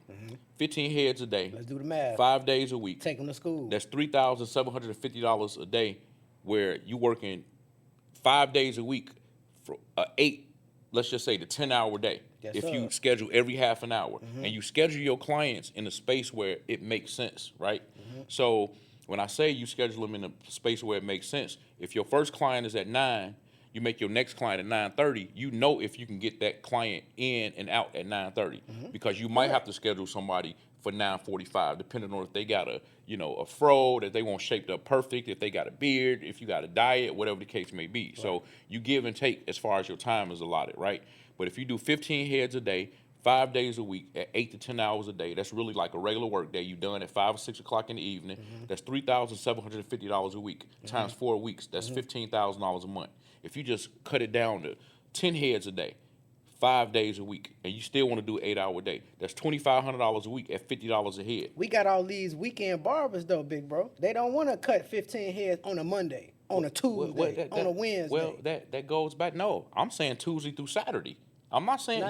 15 heads a day, Let's do the math. 5 days a week, Take them to school. that's $3,750 a day, where you working 5 days a week for let's just say the 10-hour day. Yes, if sir. you schedule every half an hour and you schedule your clients in a space where it makes sense, right? So when I say you schedule them in a space where it makes sense, if your first client is at 9, you make your next client at 9:30, you know if you can get that client in and out at 9:30, because you might have to schedule somebody for 9:45, depending on if they got a fro that they want shaped up perfect, if they got a beard, if you got a diet, whatever the case may be. Right. So you give and take as far as your time is allotted, right? But if you do 15 heads a day, 5 days a week at 8 to 10 hours a day, that's really like a regular work day. You done at 5 or 6 o'clock in the evening. That's $3,750 a week times 4 weeks. That's $15,000 a month. If you just cut it down to 10 heads a day, 5 days a week, and you still want to do an 8-hour day, that's $2,500 a week at $50 a head. We got all these weekend barbers though, big bro. They don't want to cut 15 heads on a Monday, on a Tuesday, on a Wednesday. Well, that goes back. No, I'm saying Tuesday through Saturday. I'm not saying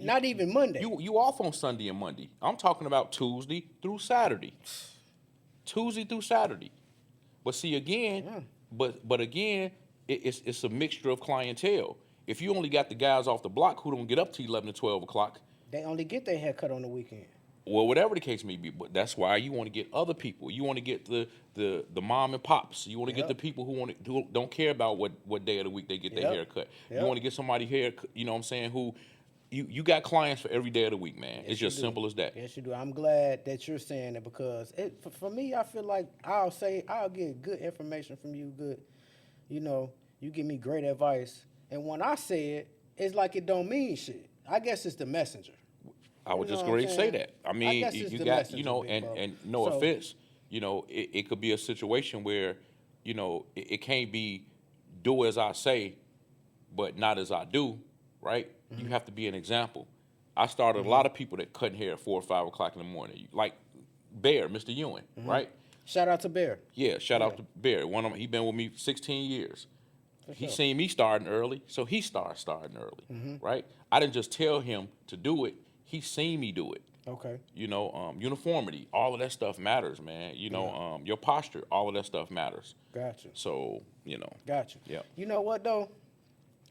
not even Monday. You off on Sunday and Monday. I'm talking about Tuesday through Saturday. Tuesday through Saturday. But see again, but again, it's a mixture of clientele. If you only got the guys off the block who don't get up to 11 to 12 o'clock, they only get their hair cut on the weekend. Well, whatever the case may be, but that's why you want to get other people. You want to get the mom and pops. You want to get the people who don't care about what day of the week they get their hair cut. You want to get somebody hair, you know what I'm saying, who you got clients for every day of the week, man. It's just simple as that. Yes, you do. I'm glad that you're saying it, because for me, I feel like I'll get good information from you, good, you give me great advice. And when I say it, it's like it don't mean shit. I guess it's the messenger. I would just great say that. I mean, you got, and no offense, it could be a situation where, it can't be do as I say, but not as I do, right? You have to be an example. I started a lot of people that cut hair at 4 or 5 o'clock in the morning, like Bear, Mr. Ewing, right? Shout out to Bear. Yeah, shout out to Bear. He been with me 16 years. He seen me starting early, so he starting early, right? I didn't just tell him to do it. He seen me do it. Okay. Uniformity, all of that stuff matters, man. Your posture, all of that stuff matters. Gotcha. So, Gotcha. Yeah. You know what, though?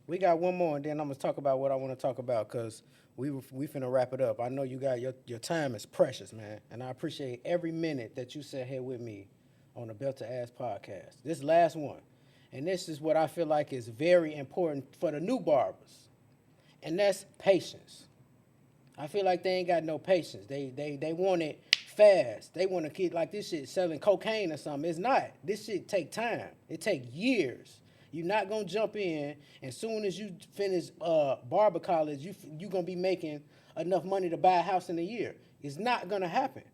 We got one more, and then I'm going to talk about what I want to talk about, because we finna wrap it up. I know you got your time is precious, man, and I appreciate every minute that you sat here with me on the Belt to Ass podcast. This last one, and this is what I feel like is very important for the new barbers, and that's patience. I feel like they ain't got no patience. They want it fast. They want to keep like this shit selling cocaine or something. It's not. This shit take time. It take years. You're not gonna jump in, and soon as you finish barber college, you gonna be making enough money to buy a house in a year. It's not gonna happen.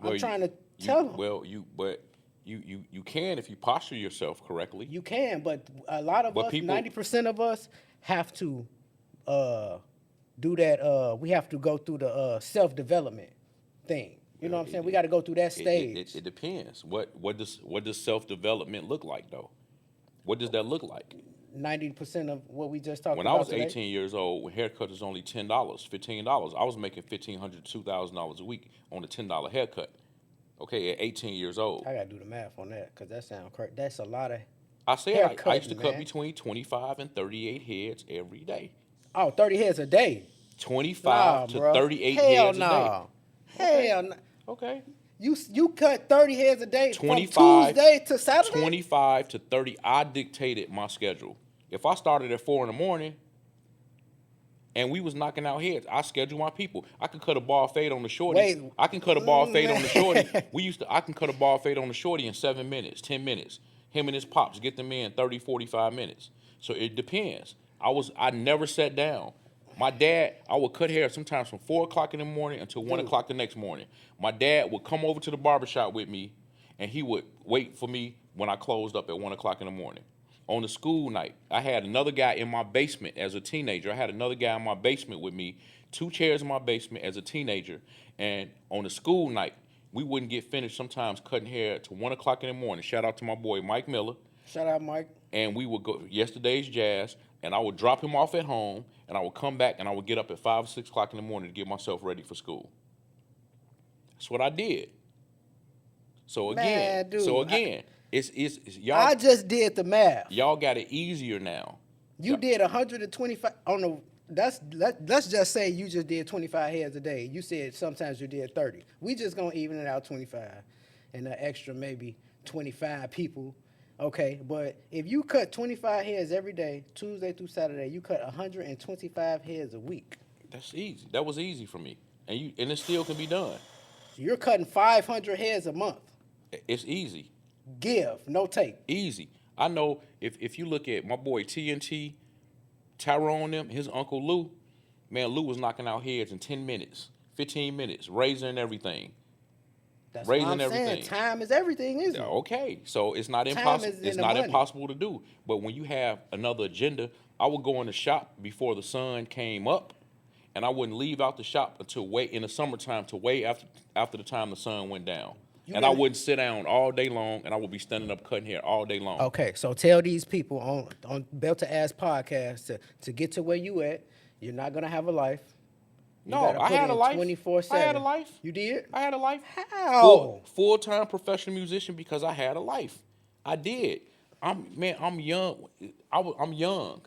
I'm trying to tell them. Well, you can if you posture yourself correctly. You can, but a lot of us, 90% of us, have to do that. We have to go through the self-development thing. You know what I'm saying? We got to go through that stage. It depends. What does self-development look like, though? What does that look like? 90% of what we just talked about. When I was today. 18 years old, haircut was only $10, $15. I was making $1,500 to $2,000 a week on a $10 haircut. Okay, at 18 years old. I gotta do the math on that, because that sounds crazy. That's a lot of. I used to cut between 25 and 38 heads every day. Oh, 30 heads a day. 25 Nah, to bro. 38 Hell heads a day. no. Okay. Hell no. Okay. You cut 30 heads a day from 25, Tuesday to Saturday? 25 to 30. I dictated my schedule. If I started at 4 in the morning and we was knocking out heads, I schedule my people. I can cut a ball fade on the shorty. Wait. I can cut a ball fade on the shorty. I can cut a ball fade on the shorty in 7 minutes, 10 minutes. Him and his pops get them in 30, 45 minutes. So it depends. I never sat down. My dad, I would cut hair sometimes from 4 o'clock in the morning until 1 o'clock the next morning. My dad would come over to the barbershop with me, and he would wait for me when I closed up at 1 o'clock in the morning. On the school night, I had another guy in my basement as a teenager. I had another guy in my basement with me, 2 chairs in my basement as a teenager. And on the school night, we wouldn't get finished sometimes cutting hair till 1 o'clock in the morning. Shout out to my boy, Mike Miller. Shout out, Mike. And we would go yesterday's jazz, and I would drop him off at home, and I would come back, and I would get up at 5 or 6 o'clock in the morning to get myself ready for school. That's what I did. So again, Man, dude, it's y'all. I just did the math. Y'all got it easier now. You did 125 on the. Let's just say you just did 25 heads a day. You said sometimes you did 30. We just gonna even it out 25, and an extra maybe 25 people. Okay, but if you cut 25 heads every day, Tuesday through Saturday, you cut 125 heads a week. That's easy. That was easy for me, and it still can be done. You're cutting 500 heads a month. It's easy. Give, no take. Easy. I know if you look at my boy TNT, Tyrone them, his uncle Lou, man, Lou was knocking out heads in 10 minutes, 15 minutes, razor and everything. That's Raising what I'm saying. everything. Time is everything, isn't it? Okay, so it's not Time impossible. is in It's the not money. impossible to do. But when you have another agenda, I would go in the shop before the sun came up, and I wouldn't leave out the shop until way in the summertime to way after the time the sun went down. I wouldn't sit down all day long, and I would be standing up cutting hair all day long. Okay, so tell these people on Belt to Ass podcast to get to where you at. You're not gonna have a life. No, I had a life. 24/7. I had a life. You did? I had a life. How? Full-time professional musician because I had a life. I did. I'm young. I'm young.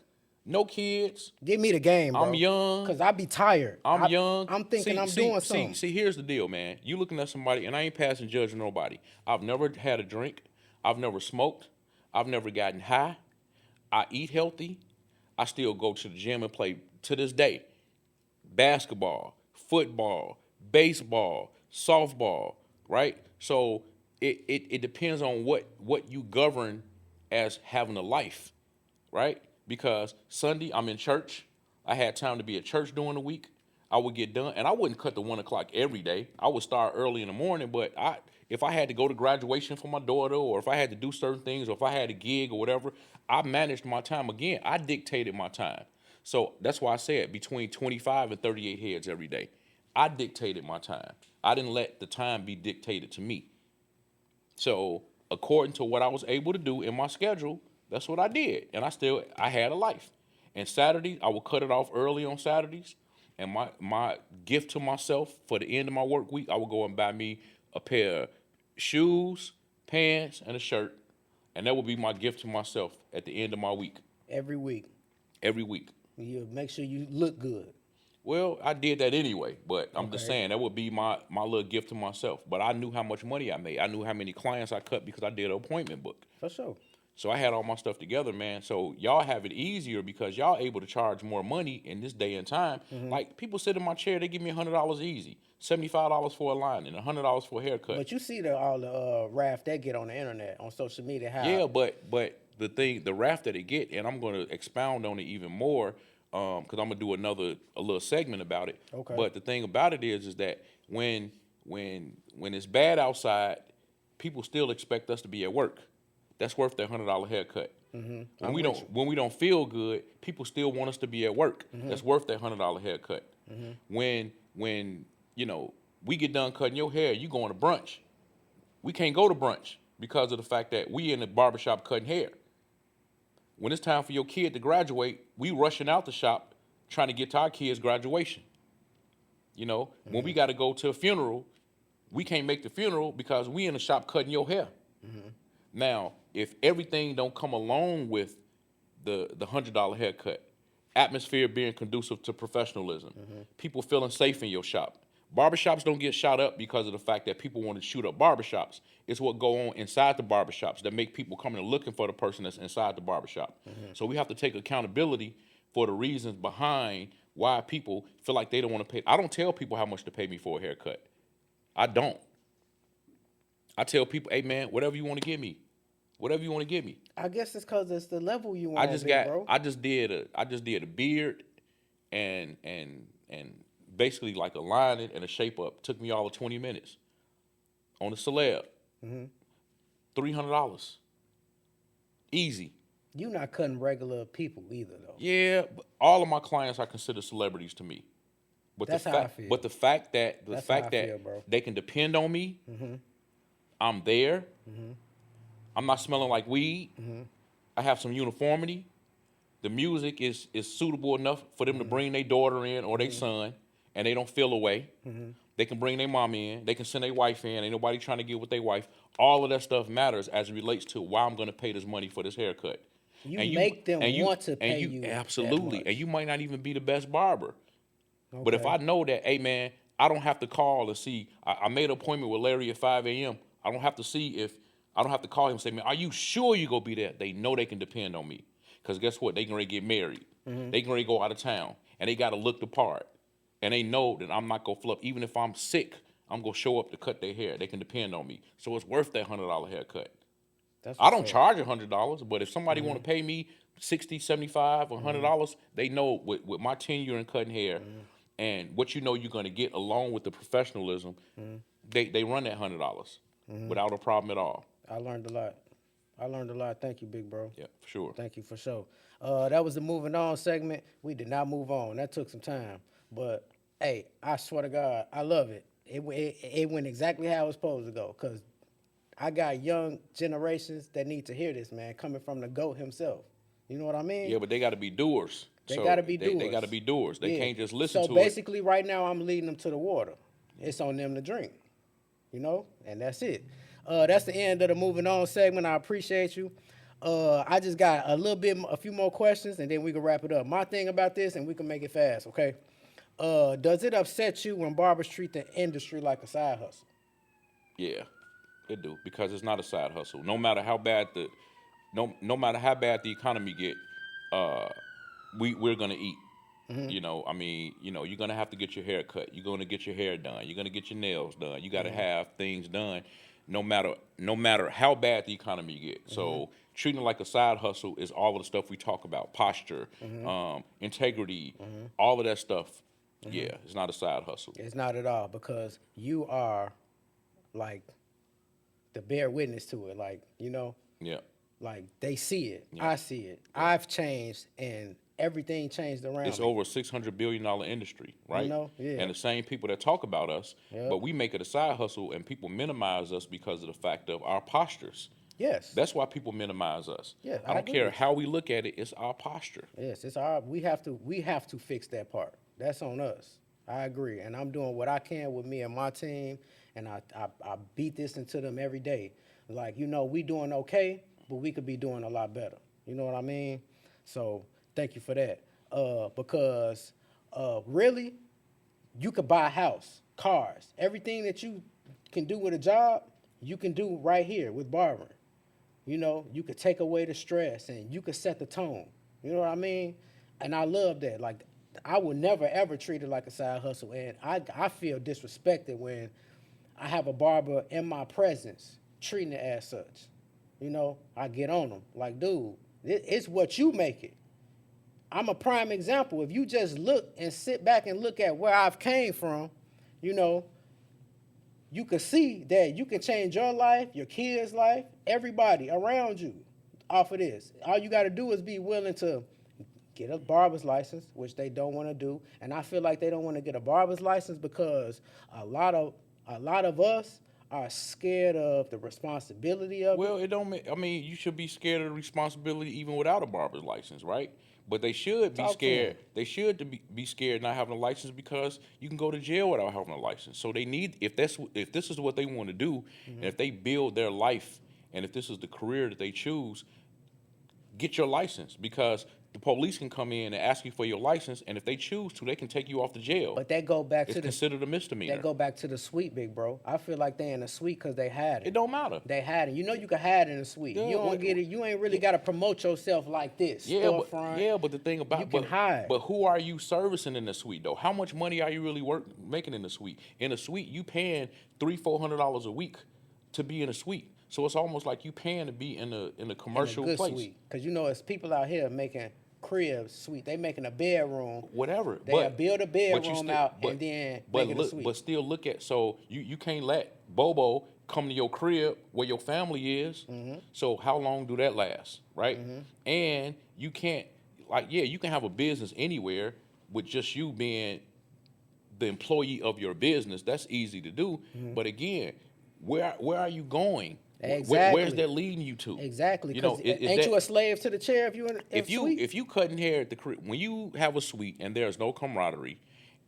No kids. Give me the game, bro. I'm young. Cause I be tired. I'm young. I'm thinking I'm doing something. See, here's the deal, man. You looking at somebody, and I ain't passing judge on nobody. I've never had a drink. I've never smoked. I've never gotten high. I eat healthy. I still go to the gym and play to this day. Basketball, football, baseball, softball, right? So it depends on what you govern as having a life, right? Because Sunday I'm in church. I had time to be at church during the week. I would get done, and I wouldn't cut to 1 o'clock every day. I would start early in the morning, but if I had to go to graduation for my daughter, or if I had to do certain things, or if I had a gig or whatever, I managed my time again. I dictated my time. So that's why I said between 25 and 38 heads every day. I dictated my time. I didn't let the time be dictated to me. So according to what I was able to do in my schedule, that's what I did. And I had a life. And Saturdays, I would cut it off early on Saturdays. And my gift to myself for the end of my work week, I would go and buy me a pair of shoes, pants, and a shirt. And that would be my gift to myself at the end of my week. Every week. Every week. You make sure you look good. Well, I did that anyway, but I'm just saying that would be my little gift to myself. But I knew how much money I made. I knew how many clients I cut because I did an appointment book. For sure. So I had all my stuff together, man. So y'all have it easier because y'all able to charge more money in this day and time. Mm-hmm. Like people sit in my chair, they give me $100 easy, $75 for a line, and $100 for a haircut. But you see all the raft they get on the internet, on social media. Yeah, but the raft that they get, and I'm going to expound on it even more because I'm gonna do a little segment about it. Okay. But the thing about it is that when it's bad outside, people still expect us to be at work. That's worth their $100 haircut. Mm-hmm. When we don't feel good, people still want us to be at work. Mm-hmm. That's worth their $100 haircut. Mm-hmm. When we get done cutting your hair, you going to brunch. We can't go to brunch because of the fact that we in the barbershop cutting hair. When it's time for your kid to graduate, we rushing out the shop trying to get to our kid's graduation. Mm-hmm. When we got to go to a funeral, we can't make the funeral because we in the shop cutting your hair. Mm-hmm. Now, if everything don't come along with the $100 haircut, atmosphere being conducive to professionalism, people feeling safe in your shop. Barbershops don't get shot up because of the fact that people want to shoot up barbershops. It's what go on inside the barbershops that make people come in looking for the person that's inside the barbershop. So we have to take accountability for the reasons behind why people feel like they don't want to pay. I don't tell people how much to pay me for a haircut. I don't. I tell people, hey man, whatever you want to give me. Whatever you want to give me. I guess it's because it's the level you want. Bro. I just did a beard and basically like a line and a shape up. Took me all of 20 minutes. On a celeb. $300. Easy. You not cutting regular people either though. Yeah, but all of my clients I consider celebrities to me. But that's how I feel. But the fact that they can depend on me, I'm there. I'm not smelling like weed. I have some uniformity. The music is suitable enough for them to bring their daughter in or their son, and they don't feel away. They can bring their mom in. They can send their wife in. Ain't nobody trying to get with their wife. All of that stuff matters as it relates to why I'm going to pay this money for this haircut. You make them want to pay you. Absolutely. And you might not even be the best barber. Okay. But if I know that, hey, man, I don't have to call and see. I made an appointment with Larry at 5 a.m. I don't have to see if I don't have to call him and say, man, are you sure you going to be there? They know they can depend on me. Because guess what? They can ready to get married. They can ready to go out of town. And they got to look the part. And they know that I'm not going to flip. Even if I'm sick, I'm going to show up to cut their hair. They can depend on me. So it's worth that $100 haircut. I don't charge $100, but if somebody want to pay me $60, $75, or $100, they know with my tenure in cutting hair and what you know you're going to get along with the professionalism, they run that $100 without a problem at all. I learned a lot. Thank you, big bro. Yeah, for sure. Thank you for sure. That was the moving on segment. We did not move on. That took some time. But, hey, I swear to God, I love it. It went exactly how it was supposed to go because I got young generations that need to hear this, man, coming from the GOAT himself. You know what I mean? Yeah, but they got to be doers. They got to be doers. They got to be doers. They can't just listen to it. So basically right now I'm leading them to the water. It's on them to drink, you know, and that's it. That's the end of the moving on segment. I appreciate you. I just got a few more questions, and then we can wrap it up. My thing about this, and we can make it fast, okay? Does it upset you when barbers treat the industry like a side hustle? Yeah, it do, because it's not a side hustle. No matter how bad no matter how bad the economy get, we're gonna eat. You know, I mean, you know, you're gonna have to get your hair cut. You're gonna get your hair done. You're gonna get your nails done. You got to have things done, no matter how bad the economy gets. So treating it like a side hustle is all of the stuff we talk about: posture, integrity, all of that stuff. Yeah, it's not a side hustle. It's not at all, because you are like the bear witness to it. Like, you know. Yeah. Like they see it. Yeah. I see it. Yeah. I've changed, and everything changed around. It's over a $600 billion industry, right? You know? Yeah. And the same people that talk about us, but we make it a side hustle, and people minimize us because of the fact of our postures. Yes. That's why people minimize us. Yeah. I don't care how we look at it, it's our posture. Yes, it's our we have to fix that part. That's on us. I agree. And I'm doing what I can with me and my team, and I beat this into them every day. Like, you know, we doing okay, but we could be doing a lot better. You know what I mean? So thank you for that. Because really, you could buy a house, cars, everything that you can do with a job, you can do right here with barbering. You know, you could take away the stress, and you could set the tone. You know what I mean? And I love that. Like, I would never, ever treat it like a side hustle. And I feel disrespected when I have a barber in my presence treating it as such. You know, I get on them. Like, dude, it's what you make it. I'm a prime example. If you just look and sit back and look at where I've came from, you know, you can see that you can change your life, your kids' life, everybody around you off of this. All you got to do is be willing to get a barber's license, which they don't want to do. And I feel like they don't want to get a barber's license because a lot of us are scared of the responsibility of it. Well, it don't make, I mean, you should be scared of the responsibility even without a barber's license, right? But they should be scared. They should be scared not having a license, because you can go to jail without having a license. So they need, if this is what they want to do, and if they build their life, and if this is the career that they choose, get your license, because the police can come in and ask you for your license, and if they choose to, they can take you off the jail. But that go back It's to the considered a misdemeanor. that go back to the suite, big bro. I feel like they in the suite because they had it. It don't matter. They had it. You know you can hide in the suite. Yeah, You don't get it. You ain't really got to promote yourself like this. Storefront. But the thing about You can hide. But who are you servicing in the suite though? How much money are you really making in the suite? In a suite, you paying $300-400 a week to be in a suite. So it's almost like you paying to be in a commercial in a good place. suite. Because you know, it's people out here making cribs suite. They making a bedroom. Whatever. They build a bedroom out and then make it a suite. But still look at, so you can't let Bobo come to your crib where your family is. Mm-hmm. So how long do that last, right? Mm-hmm. And you can't, like, yeah, you can have a business anywhere with just you being the employee of your business. That's easy to do. Mm-hmm. But again, where are you going? Exactly. Where's that leading you to? Exactly. You know, ain't you a slave to the chair if you in a suite? If you cutting hair at the crib, when you have a suite and there's no camaraderie,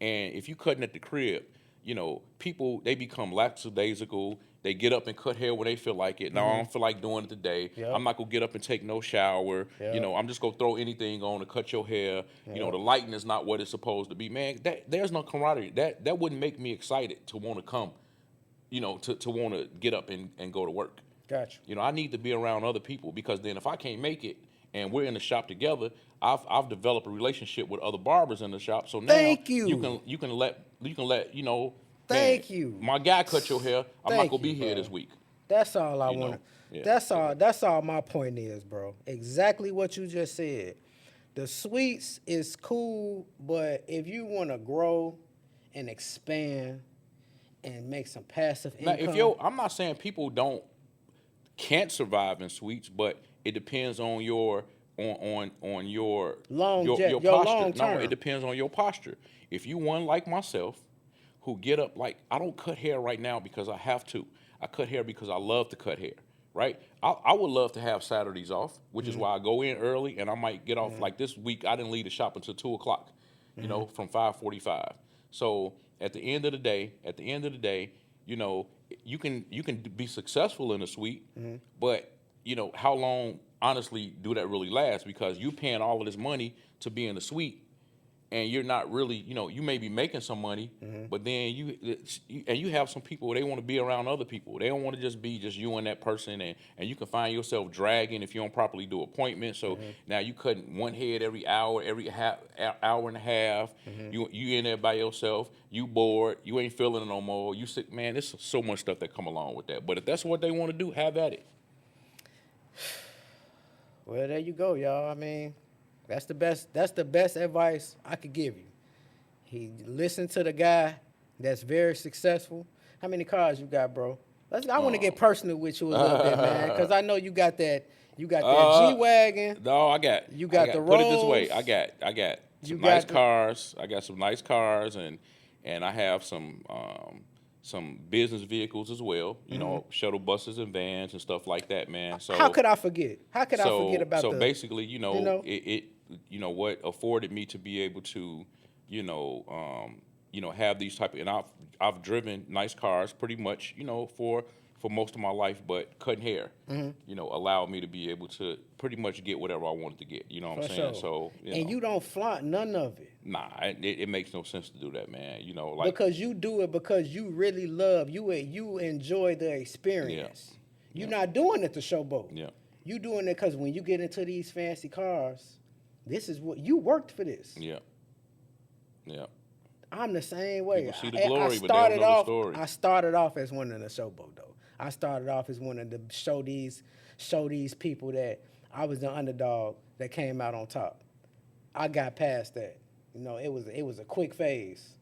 and if you cutting at the crib, you know, people, they become lackadaisical. They get up and cut hair when they feel like it. No, I don't feel like doing it today. Yep. I'm not gonna get up and take no shower. Yep. You know, I'm just gonna throw anything on to cut your hair. You know, the lighting is not what it's supposed to be. Man, there's no camaraderie. That wouldn't make me excited to want to come, you know, to want to get up and go to work. Gotcha. You know, I need to be around other people, because then if I can't make it and we're in the shop together, I've developed a relationship with other barbers in the shop. So now you can let you know. Thank man, you. My guy cut your hair. I'm Thank not gonna be you, here bro. this week. That's all I You know? want. Yeah. That's all my point is, bro. Exactly what you just said. The suites is cool, but if you want to grow and expand and make some passive Now, income, I'm not saying people can't survive in suites, but it depends on your on your your posture. long No, term. it depends on your posture. If you one like myself, who get up, like, I don't cut hair right now because I have to. I cut hair because I love to cut hair, right? I would love to have Saturdays off, which is why I go in early, and I might get off. Like this week, I didn't leave the shop until 2 o'clock, you know, from 5:45. So at the end of the day, you know, you can be successful in a suite, but you know, how long honestly do that really last? Because you paying all of this money to be in the suite, and you're not really, you know, you may be making some money, but then you have some people, they want to be around other people. They don't want to just be just you and that person, and you can find yourself dragging if you don't properly do appointments. So now you cutting one head every hour, hour and a half. You in there by yourself, you bored, you ain't feeling it no more. You sick, man. There's so much stuff that come along with that. But if that's what they want to do, have at it. well, there you go, y'all. I mean, that's the best advice I could give you. He listened to the guy that's very successful. How many cars you got, bro? I want to get personal with you a little bit, man, because I know you got that G-Wagon. No, I got the put it this way. Rolls. I got You some got nice the- cars. I got some nice cars, and I have some business vehicles as well. You know, shuttle buses and vans and stuff like that, man. So How could I forget? How could I forget about so the? basically, you know? what afforded me to be able to, have these type of, and I've driven nice cars pretty much, for most of my life, but cutting hair, allowed me to be able to pretty much get whatever I wanted to get. You know what I'm saying? Sure. So, you don't flaunt none of it. Nah, it makes no sense to do that, man. Because you do it because you really love you enjoy the experience. Yeah. You're not doing it to showboat. Yeah. You doing it because when you get into these fancy cars, this is what you worked for this. Yeah. Yeah. I'm the same way. People see the glory, but they don't know the story. I started off as one of the showboat though. I started off as one of the show these people that I was the underdog that came out on top. I got past that. It was a quick phase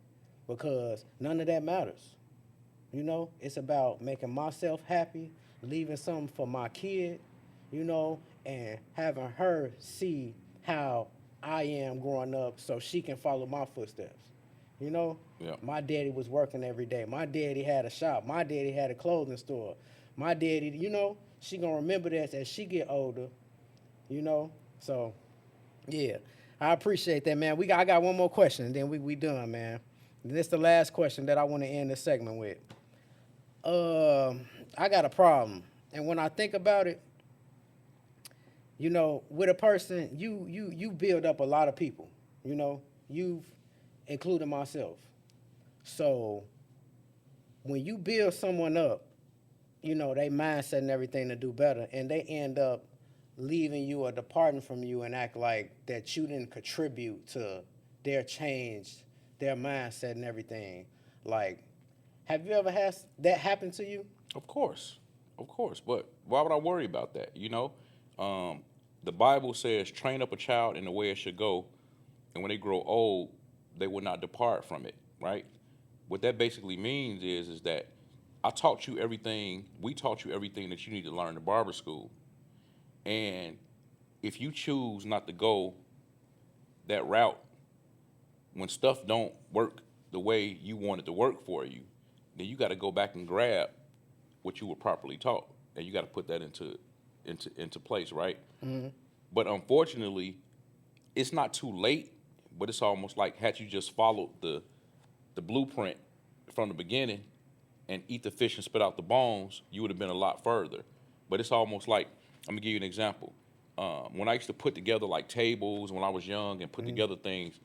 because none of that matters. It's about making myself happy, leaving something for my kid, and having her see how I am growing up so she can follow my footsteps. Yeah. My daddy was working every day. My daddy had a shop. My daddy had a clothing store. My daddy, she gonna remember that as she get older, So, yeah, I appreciate that, man. I got one more question, and then we done, man. And this is the last question that I want to end this segment with. I got a problem, and when I think about it, you know, with a person, you build up a lot of people. You know, you've including myself. So when you build someone up, you know, they mindset and everything to do better, and they end up leaving you or departing from you and act like that you didn't contribute to their change, their mindset and everything. Like, have you ever had that happen to you? Of course, of course. But why would I worry about that? You know, the Bible says, "Train up a child in the way it should go, and when they grow old, they will not depart from it." Right? What that basically means is that I taught you everything. We taught you everything that you need to learn in barber school. And if you choose not to go that route, when stuff don't work the way you want it to work for you, then you got to go back and grab what you were properly taught, and you got to put that into place, right? Mm-hmm. But unfortunately, it's not too late. But it's almost like had you just followed the blueprint from the beginning and eat the fish and spit out the bones, you would have been a lot further. But it's almost like, I'm gonna give you an example. When I used to put together like tables when I was young and put together things,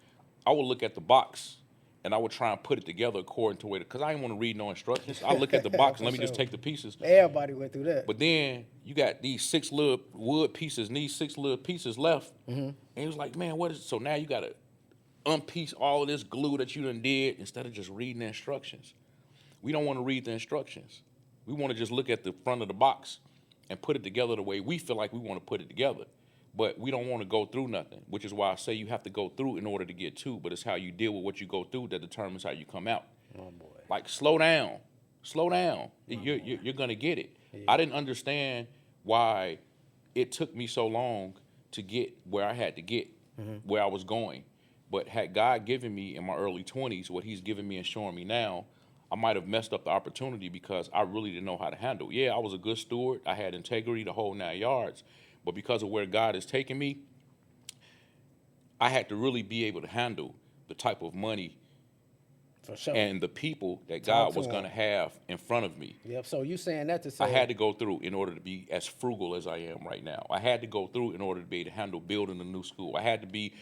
I would look at the box and I would try and put it together according to it, because I didn't want to read no instructions. I look at the box and let me just take the pieces. Everybody went through that. But then you got these 6 little wood pieces and these 6 little pieces left. And it was like, man, what is it? So now you got to unpiece all of this glue that you done did instead of just reading the instructions. We don't want to read the instructions. We want to just look at the front of the box and put it together the way we feel like we want to put it together. But we don't want to go through nothing, which is why I say you have to go through in order to get to, but it's how you deal with what you go through that determines how you come out. Oh, boy. Like, slow down. You're going to get it. Yeah. I didn't understand why it took me so long to get where I had to get, where I was going. But had God given me in my early 20s what he's given me and showing me now, I might have messed up the opportunity because I really didn't know how to handle. Yeah, I was a good steward. I had integrity the whole 9 yards. But because of where God has taken me, I had to really be able to handle the type of money for sure and the people that God was going to have in front of me. Yep. So you saying that to say I had to go through in order to be as frugal as I am right now. I had to go through in order to be able to handle building a new school. I had to be,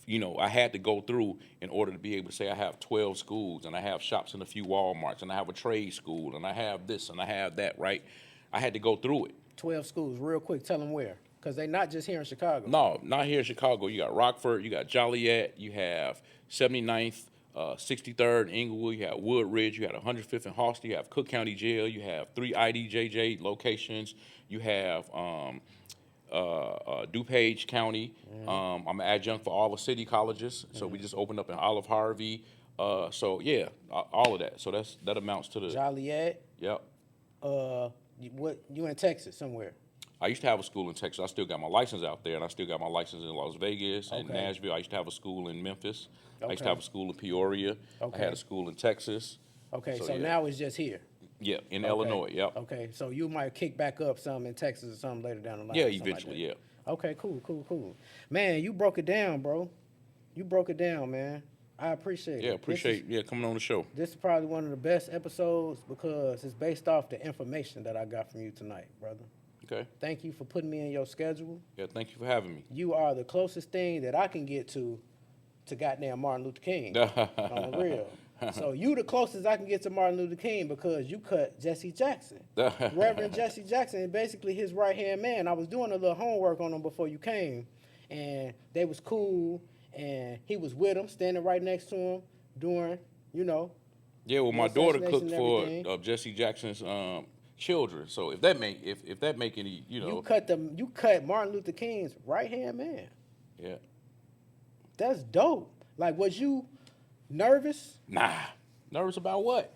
I had to go through in order to be able to say I have 12 schools and I have shops in a few Walmarts and I have a trade school and I have this and I have that, right? I had to go through it. 12 schools, real quick, tell them where. Because they're not just here in Chicago. No, not here in Chicago. You got Rockford, you got Joliet, you have 79th, 63rd in Inglewood, you have Woodridge, you have 105th in Halsted, you have Cook County Jail, you have 3 IDJJ locations, you have DuPage County. I'm an adjunct for all the city colleges, so we just opened up in Olive Harvey. So yeah, all of that. So that amounts to the Joliet. Yep. You in Texas somewhere? I used to have a school in Texas. I still got my license out there, and I still got my license in Las Vegas and Nashville. I used to have a school in Memphis. I used to have a school in Peoria. I had a school in Texas. Okay, so yeah. Now it's just here. Yeah, in Illinois, yep. Okay, so you might kick back up some in Texas or something later down the line. Yeah, eventually, like yeah. Okay, cool. Man, you broke it down, bro. You broke it down, man. I appreciate it. Yeah, appreciate coming on the show. This is probably one of the best episodes because it's based off the information that I got from you tonight, brother. Okay. Thank you for putting me in your schedule. Yeah, thank you for having me. You are the closest thing that I can get to goddamn Martin Luther King. On the real. So you the closest I can get to Martin Luther King because you cut Jesse Jackson. Reverend Jesse Jackson is basically his right-hand man. I was doing a little homework on him before you came, and they was cool, and he was with him, standing right next to him during, Yeah, well, my daughter cooked for Jesse Jackson's children. So if that make any, you cut Martin Luther King's right-hand man. Yeah. That's dope. Like, was you nervous? Nah. Nervous about what?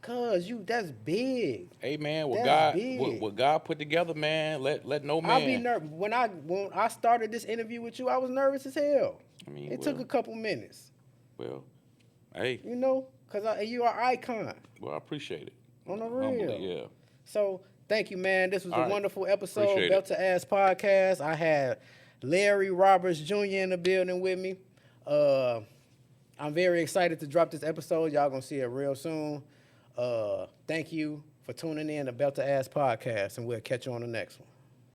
Cause that's big. Hey man, what God put together, man, let no man. I'll be nervous. When I started this interview with you, I was nervous as hell. I mean, it took a couple minutes. Well, hey. Cause you are an icon. Well, I appreciate it. On the real. Humbly, yeah. So thank you, man. This was a wonderful episode. Appreciate Belt to Ass Podcast. I had Larry Roberts Jr. in the building with me. I'm very excited to drop this episode. Y'all gonna see it real soon. Thank you for tuning in to Belt to Ass Podcast, and we'll catch you on the next one.